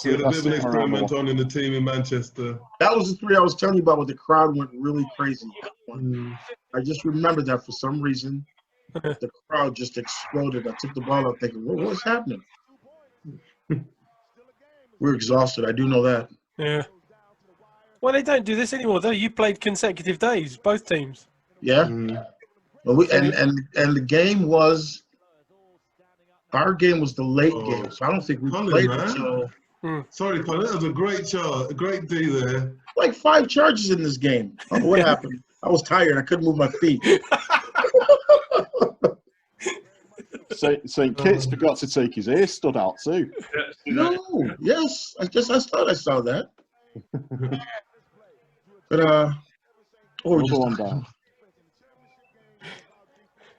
He had a bit of an experiment on in the team in Manchester. That was the 3 I was telling you about where the crowd went really crazy. I just remember that for some reason. The crowd just exploded. I took the ball up thinking, what's happening? We're exhausted. I do know that. Yeah. Well, they don't do this anymore, though. You played consecutive days, both teams. Yeah. Well, and the game was, our game was the late game, so I don't think we played until. Sorry, Colin, that was a great D there. Like 5 charges in this game. Oh, what happened? I was tired. I couldn't move my feet. St. Kitts forgot to take his ear stud out too. No, yes, I thought I saw that. But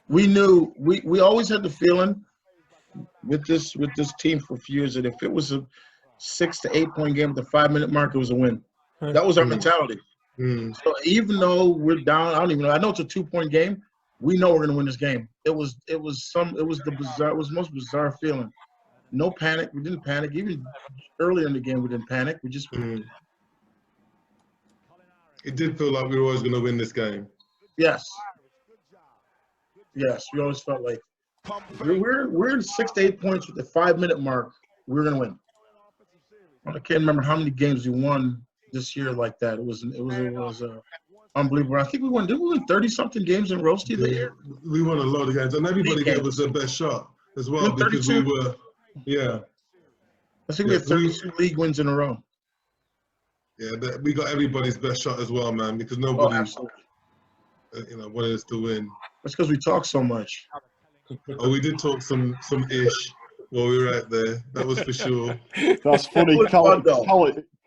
we knew we always had the feeling with this team for a few years that if it was a 6 to 8 point game at the 5 minute mark, it was a win. That was our mentality. So even though we're down, I don't even know. I know it's a 2 point game. We know we're going to win this game. It was the most bizarre feeling. No panic. We didn't panic. Even earlier in the game, we didn't panic. We just. It did feel like we were always going to win this game. Yes. Yes, we always felt like we're 6 to 8 points with the 5 minute mark. We're going to win. I can't remember how many games we won this year like that. It was unbelievable. I think we won. Didn't we win 30-something games in a row, Steve, that year? We won a lot of games, and everybody gave us their best shot as well because we were, I think we had 32 league wins in a row. Yeah, we got everybody's best shot as well, man, because nobody, wanted us to win. That's because we talk so much. Oh, we did talk some ish while we were out there. That was for sure. That's funny.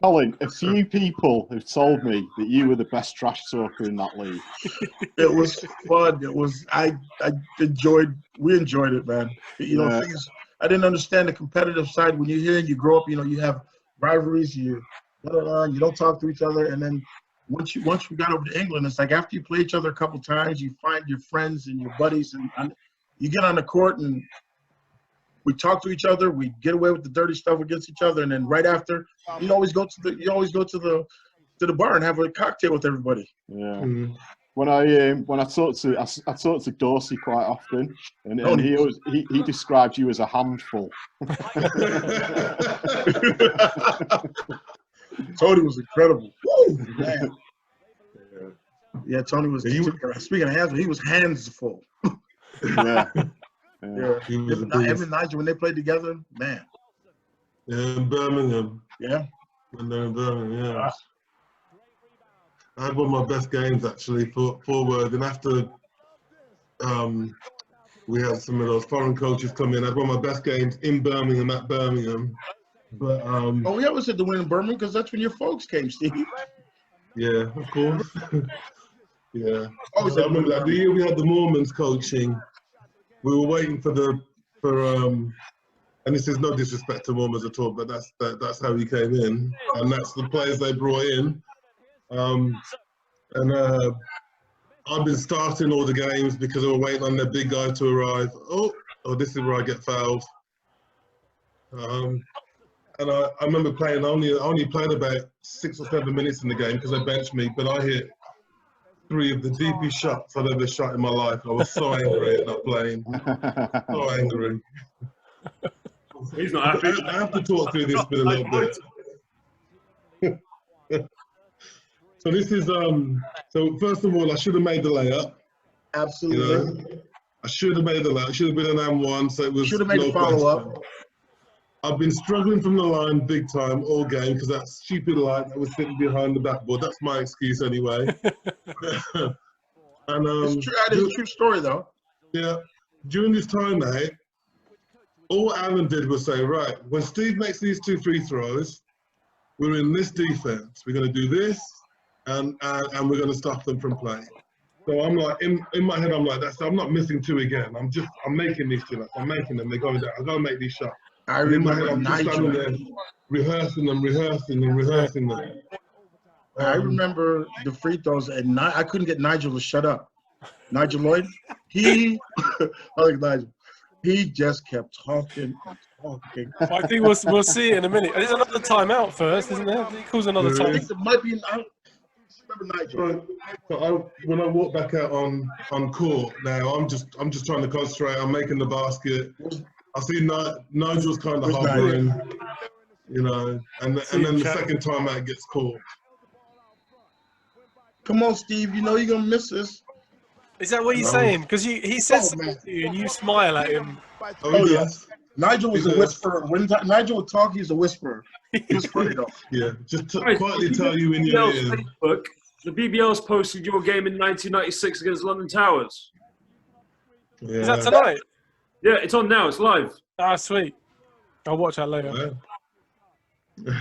Colin, a few people have told me that you were the best trash talker in that league. It was fun. It was. We enjoyed it, man. You know, things. I didn't understand the competitive side. When you're here and you grow up, you know, you have rivalries. You don't talk to each other, and then once we got over to England, it's like after you play each other a couple times, you find your friends and your buddies, and you get on the court and we talk to each other. We get away with the dirty stuff against each other, and then right after, you always go to the bar and have a cocktail with everybody. Yeah. Mm-hmm. When I talk to Dorsey quite often, and he described you as a handful. Tony was incredible. Woo, man. Yeah, Tony was. Speaking of hands, he was hands-full. Yeah. Yeah. Him and Nigel, when they played together, man. Yeah, in Birmingham. Yeah. When they're in Birmingham, yeah. I had one of my best games actually forward, and after we had some of those foreign coaches come in, I had one of my best games in Birmingham at Birmingham. But we always had to win in Birmingham because that's when your folks came, Steve. Yeah, of course. Yeah. I remember that the year we had the Mormons coaching, we were waiting for and this is no disrespect to Mormons at all, but that's how he came in, and that's the players they brought in. I've been starting all the games because they were waiting on their big guy to arrive. Oh, this is where I get fouled. And I remember playing. I only played about 6 or 7 minutes in the game because they benched me, but I hit 3 of the deepest shots I've ever shot in my life. I was so angry at not playing. So angry. He's not happy. I have to talk through this bit a little bit. So this is so first of all, I should have made the layup. Absolutely. You know? I should have made the layup. It should have been an M1, so it was should have made the follow-up. I've been struggling from the line big time all game because that stupid light that was sitting behind the backboard. That's my excuse anyway. And it's true. That is a true story, though. Yeah. During this time, mate, all Alan did was say, right, when Steve makes these 2 free throws, we're in this defense. We're going to do this, and we're going to stop them from playing. So I'm like, in my head, I'm like, I'm not missing 2 again. I'm making these 2. I'm making them. They're going down. I got to make these shots. I remember I'm just standing there rehearsing them. I remember the free throws, and I couldn't get Nigel to shut up. Nigel Lloyd, I like Nigel. He just kept talking. I think we'll see it in a minute. There's another timeout first, isn't there? He calls another time. I think it might be. I remember Nigel. So when I walk back out on court now, I'm just trying to concentrate. I'm making the basket. I see Nigel's kind of hovering, you know, and then the second time out gets called. Come on, Steve. You know you're gonna miss this. Is that what he's saying? Because he says something to you and you smile at him. Oh yes. Nigel was a whisperer. When Nigel would talk, he's a whisperer. He was funny though. Yeah, just quietly tell you in your ear. Facebook, the BBL's posted your game in 1996 against London Towers. Yeah. Is that tonight? Yeah, it's on now. It's live. Ah, sweet. I'll watch that later. Yeah.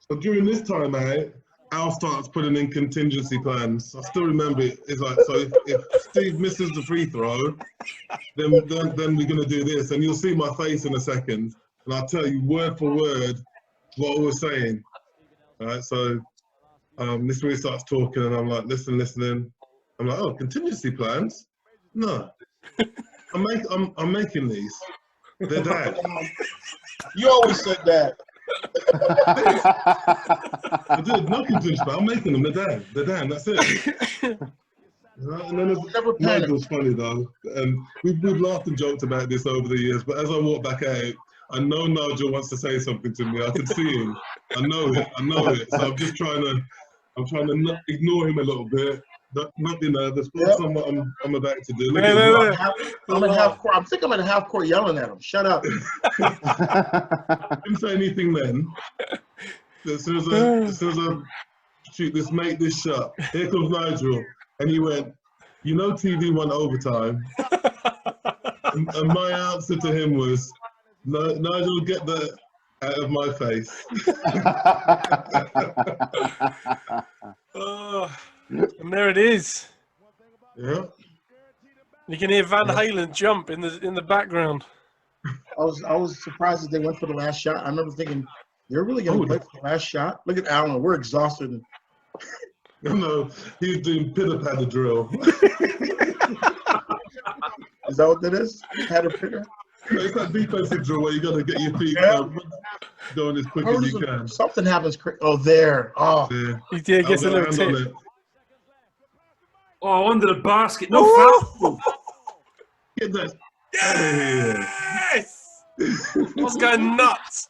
So during this time, mate, Al starts putting in contingency plans. I still remember it. It's like, so if Steve misses the free throw, then we're going to do this. And you'll see my face in a second. And I'll tell you word for word what I was saying. All right, so this is where he starts talking, and I'm like, listening. I'm like, oh, contingency plans? No. I'm making these. They're dead. You always said that. I did, no contingency. I'm making them. They're down. That's it. And then Nigel's funny though, and we've laughed and joked about this over the years. But as I walk back out, I know Nigel wants to say something to me. I can see him. I know it. So I'm trying to not ignore him a little bit. Not be nervous, but that's not what I'm about to do. I'm at half court. I think I'm at half court yelling at him. Shut up. Didn't say anything then. As soon as I shoot this, make this shot. Here comes Nigel, and he went, you know, TV won overtime. and my answer to him was, Nigel, get the Out of my face. And there it is. Yeah. You can hear Van Halen jump in the background. I was surprised that they went for the last shot. I remember thinking they're really going to play for the last shot. Look at Alan. We're exhausted. No, he's doing pitter patter drill. Is that what that is? Patter pitter. No, it's that defensive drill where you got to get your feet going as quick as you can. Something happens. Oh, there. Oh, yeah. He gets a little tip. Oh, under the basket. No foul. Get that out of here. Yes! I was going nuts.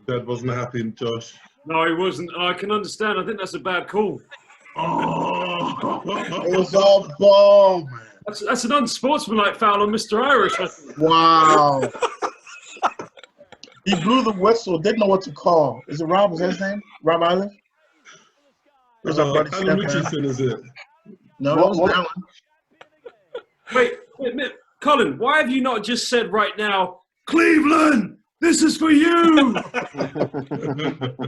Dad wasn't happy, Josh. No, he wasn't. I can understand. I think that's a bad call. Oh, it was all ball, man. That's an unsportsmanlike foul on Mr. Irish. Wow. He blew the whistle. Didn't know what to call. Is it Rob? Is that his name? Rob Island? There's our buddy Alan Richardson, is it? No, that was Alan. Wait, Colin, why have you not just said right now, Cleveland, this is for you?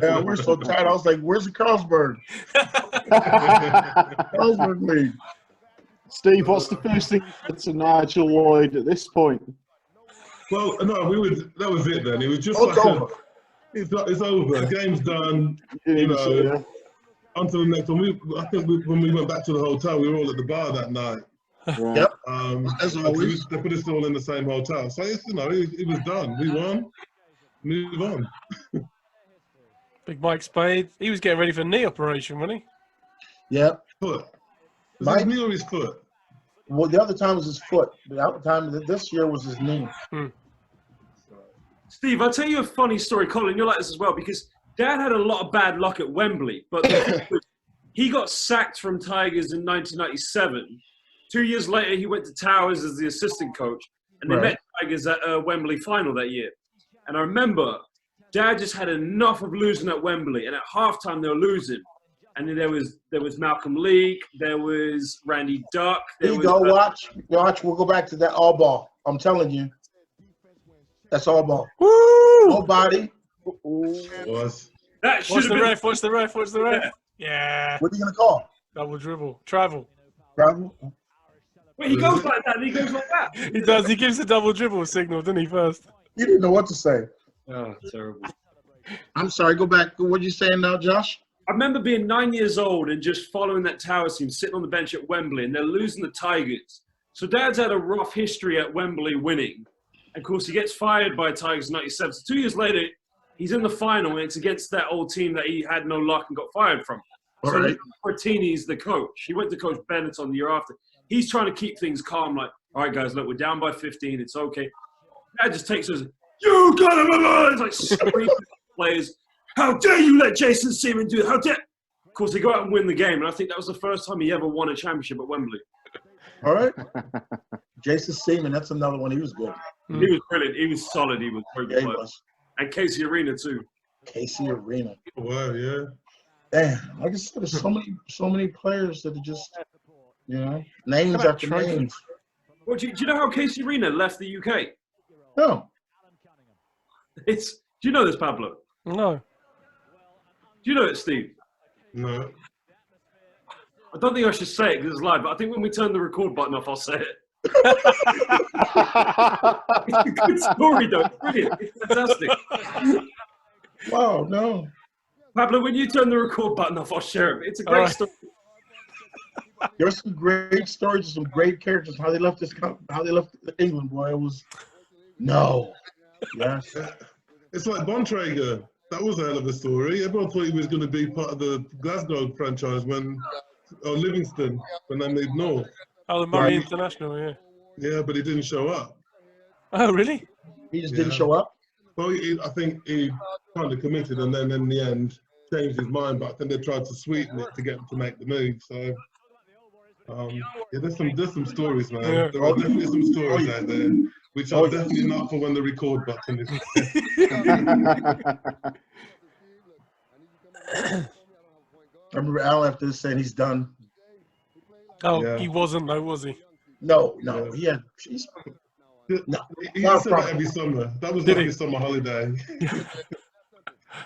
Yeah, we're so tired. I was like, where's the Carlsberg? Carlsberg league. Steve, what's the first thing you said to Nigel Lloyd at this point? Well, no, that was it then. It was just over. It's over. Game's done. On to the next one. I think when we went back to the hotel, we were all at the bar that night. Right. Yep. As always. They put us all in the same hotel. So, it was done. We won. Move on. Big Mike Spade. He was getting ready for a knee operation, wasn't he? Yep. Foot. Was his knee or his foot? Well, the other time was his foot. The other time this year was his knee. Steve, I'll tell you a funny story. Colin, you're like this as well, because Dad had a lot of bad luck at Wembley, but he got sacked from Tigers in 1997. 2 years later, he went to Towers as the assistant coach, and they met Tigers at a Wembley final that year. And I remember Dad just had enough of losing at Wembley, and at halftime they were losing. And then there was Malcolm Leake, there was Randy Duck. Watch. We'll go back to that all ball. I'm telling you, that's all ball. Woo! Nobody. That What's the ref? Yeah. What are you gonna call? Double dribble. Travel. Wait, he goes like that and he goes like that. He does. He gives the double dribble signal, didn't he, first? You didn't know what to say. Oh, terrible. I'm sorry. Go back. What are you saying now, Josh? I remember being 9 years old and just following that Towers team, sitting on the bench at Wembley, and they're losing the Tigers. So Dad's had a rough history at Wembley winning. And of course, he gets fired by Tigers in 97. So 2 years later, he's in the final, and it's against that old team that he had no luck and got fired from. All so right. Martini's the coach. He went to Coach Benetton the year after. He's trying to keep things calm, like, all right, guys, look, we're down by 15. It's okay. Dad just takes us, you got him! It's like screaming at players. How dare you let Jason Seaman do it? How dare... Of course, they go out and win the game, and I think that was the first time he ever won a championship at Wembley. All right. Jason Seaman, that's another one. He was good. He was brilliant. He was solid. He was very good. Yeah, he was. And Casey Arena, too. Casey Arena. Wow, yeah. Damn, like I said, there's so many players that are just, names after names. Well, do you know how Casey Arena left the UK? No. Do you know this, Pablo? No. Do you know it, Steve? No. I don't think I should say it because it's live, but I think when we turn the record button off, I'll say it. It's a good story, though. It's brilliant. It's fantastic. Wow, no. Pablo, when you turn the record button off, I'll share it. It's a great story. There's some great stories, some great characters. How they left England, boy. It was yes. It's like Bontrager. That was a hell of a story. Everyone thought he was going to be part of the Glasgow franchise or Livingston when they moved north. Oh, the Murray International, yeah. Yeah, but he didn't show up. Oh, really? He just didn't show up? Well, I think he kind of committed and then in the end changed his mind, but I think they tried to sweeten it to get him to make the move. So, there's some stories, man. Yeah. There are definitely some stories out there, which are definitely not for when the record button is. I remember Al after this saying he's done. Oh, yeah. He wasn't though, was he? No. Yeah. He used to say that every summer. That was like his summer holiday.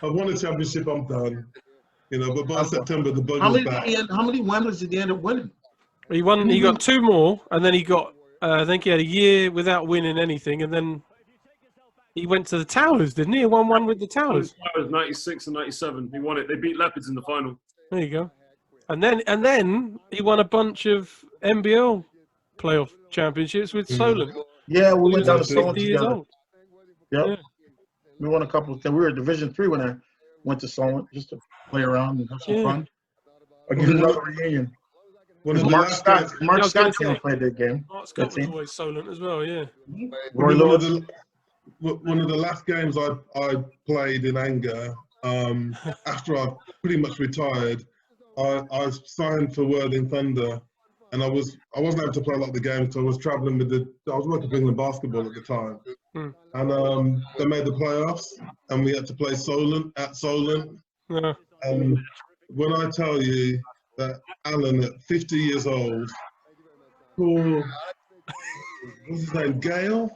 I won a championship, I'm done. You know, but by September, the bug was back. How many Wembley's did he end up winning? He won. He got 2 more, and then he got. I think he had a year without winning anything, and then he went to the Towers, didn't he? He won one with the Towers. 96 and 97. He won it. They beat Leopards in the final. There you go. And then he won a bunch of NBL playoff championships with Solent. Yeah, we went down to 50 Solent years together. old. Yep. Yeah. We won a couple of things. We were at Division 3 when I went to Solent just to play around and have some fun. Again, another reunion. Mark Scott came and played that game. Mark Scott was always Solent as well, yeah. Roy Lewis. One of the last games I played in anger, after I pretty much retired, I signed for Worthing Thunder, and I wasn't able to play a lot of the games, so I was travelling I was working for England basketball at the time, and they made the playoffs, and we had to play Solent at Solent. Yeah. And when I tell you that Alan, at 50 years old, what's his name, Gale?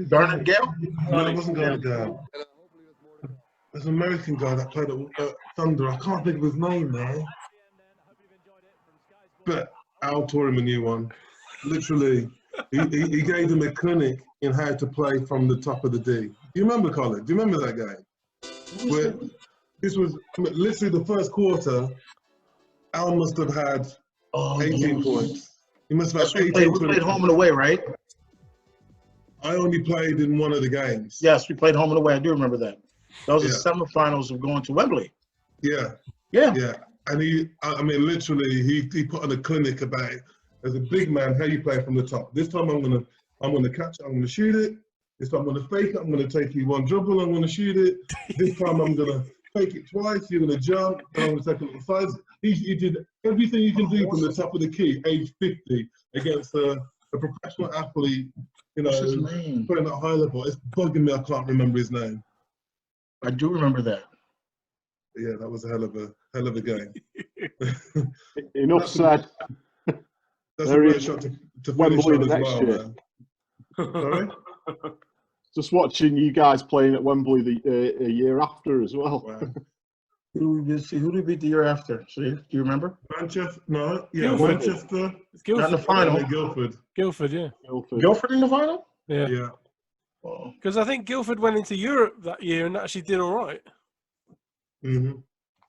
Garnet Gale? No, it wasn't Garnet Gale. There's an American guy that played at Thunder. I can't think of his name now. But Al taught him a new one. Literally, he gave him a clinic in how to play from the top of the D. Do you remember, Colin? Do you remember that game? Where this was literally the first quarter. Al must have had 18 points. He must have had 18 points. We played home and away, right? I only played in one of the games. Yes, we played home and away. I do remember that. That was the semifinals of going to Wembley. Yeah. Yeah. Yeah. And literally, he put on a clinic about, as a big man, how you play from the top. This time I'm gonna catch it, I'm gonna shoot it. This time I'm gonna fake it, I'm gonna take you one dribble, I'm gonna shoot it. This time I'm gonna fake it twice, you're gonna jump, and I'm gonna take a little size. He did everything you can do from the top of the key, age 50, against a professional athlete, you know, playing at a high level. It's bugging me, I can't remember his name. I do remember that. Yeah, that was a hell of a game. Enough said. That's a great shot to finish on as well, man. Sorry? Just watching you guys playing at Wembley a year after as well. Wow. Who did we beat the year after? See, do you remember? Manchester? No, yeah, Guildford. Manchester. It's Guildford. Not in the final. Guildford. Guildford, yeah. Guildford in the final? Yeah. Yeah. Because I think Guildford went into Europe that year and actually did all right. Mm-hmm.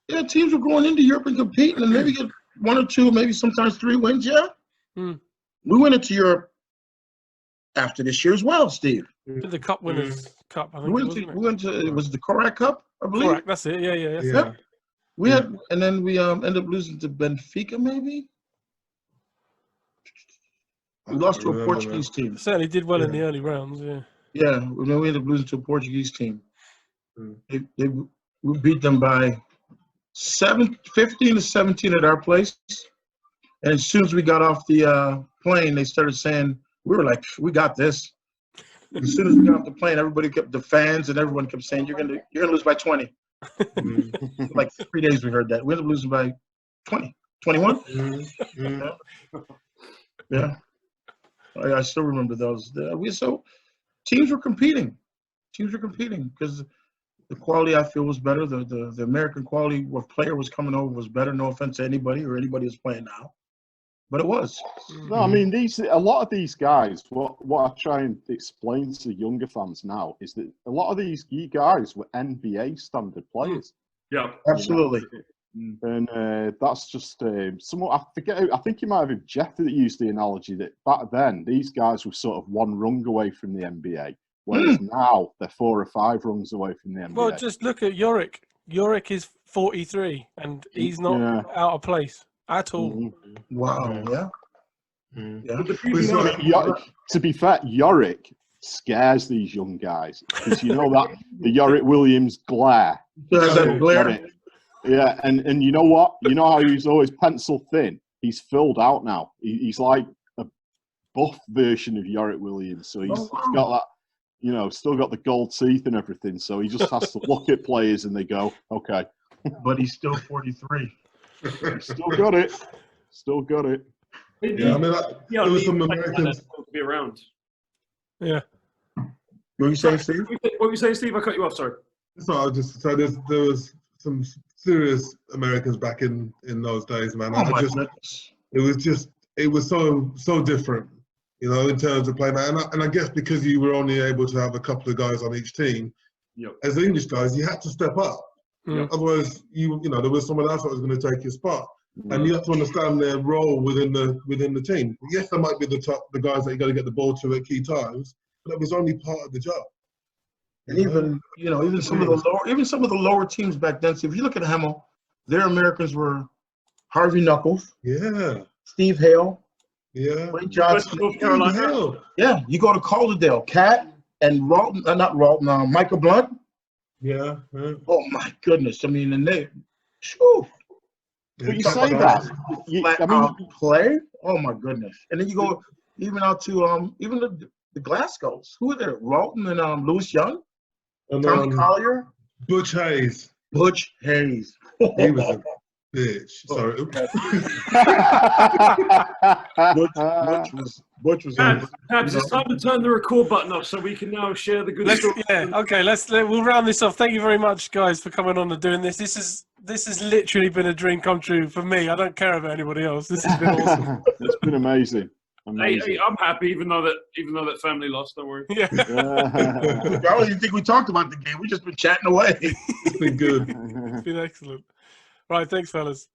Yeah, teams were going into Europe and competing and maybe get 1 or 2, maybe sometimes 3 wins, yeah. We went into Europe after this year as well, Steve. The Cup Winners' Cup, I think. We went to it was the Korak Cup, I believe. Correct, that's it, yeah. Yep. We had, and then we ended up losing to Benfica, maybe. We lost to a Portuguese team. Certainly did well in the early rounds, yeah. Yeah, we ended up losing to a Portuguese team. We beat them by 15 to 17 at our place. And as soon as we got off the plane, they started saying, we were like, we got this. As soon as we got off the plane, the fans and everyone kept saying, you're gonna lose by 20. Like 3 days we heard that. We ended up losing by 20, 21. Yeah. I still remember those. So teams were competing. Because the quality I feel was better. The American quality of player was coming over was better. No offense to anybody or anybody who's playing now, but it was. No, I mean a lot of these guys. What I try and explain to younger fans now is that a lot of these guys were NBA standard players. Yeah, absolutely. And that's just somewhat. I forget. I think you might have been Jeff that used the analogy that back then these guys were sort of 1 rung away from the NBA. Whereas now they're 4 or 5 rungs away from the NBA. Well, just look at Yorick. Yorick is 43, and he's not out of place at all. Wow, yeah. To be fair, Yorick scares these young guys because you know that the Yorick Williams glare. Yeah, and you know what? You know how he's always pencil thin? He's filled out now. He's like a buff version of Yorick Williams. So he's got that. You know, still got the gold teeth and everything, so he just has to look at players and they go, okay. But he's still 43. Still got it. Yeah, I mean, there was some Americans. To be around. Yeah. What were you saying, Steve? What were you saying, Steve? I cut you off. Sorry. So I was just so there was some serious Americans back in those days, man. Oh my goodness. It was so different, you know, in terms of playing. And I guess because you were only able to have a couple of guys on each team, as English guys, you had to step up. Otherwise, you know, there was someone else that was going to take your spot, and you have to understand their role within the team. Yes, there might be the guys that you got to get the ball to at key times, but that was only part of the job. And even some of the lower teams back then. See, if you look at Hemel, their Americans were Harvey Knuckles, Steve Hale, Wayne Johnson, North Carolina. Yeah, you go to Calderdale, Cat and Michael Blunt. Yeah. Oh my goodness! I mean, and they, whew. But you say that. Play. Oh my goodness! And then you go even out to even the Glasgows. Who are there? Ralton and Lewis Young, and, Tommy Collier, Butch Hayes. Butch Hayes. He was a bitch. Sorry. Butch was. Pabz, it's time to turn the record button off so we can now share the good story. Yeah. Okay. We'll round this off. Thank you very much, guys, for coming on and doing this. This has literally been a dream come true for me. I don't care about anybody else. This has been awesome. It's been amazing. Hey, I'm happy, even though that family lost. Don't worry. Yeah. I don't even think we talked about the game. We just been chatting away. It's been good. It's been excellent. Right. Thanks, fellas.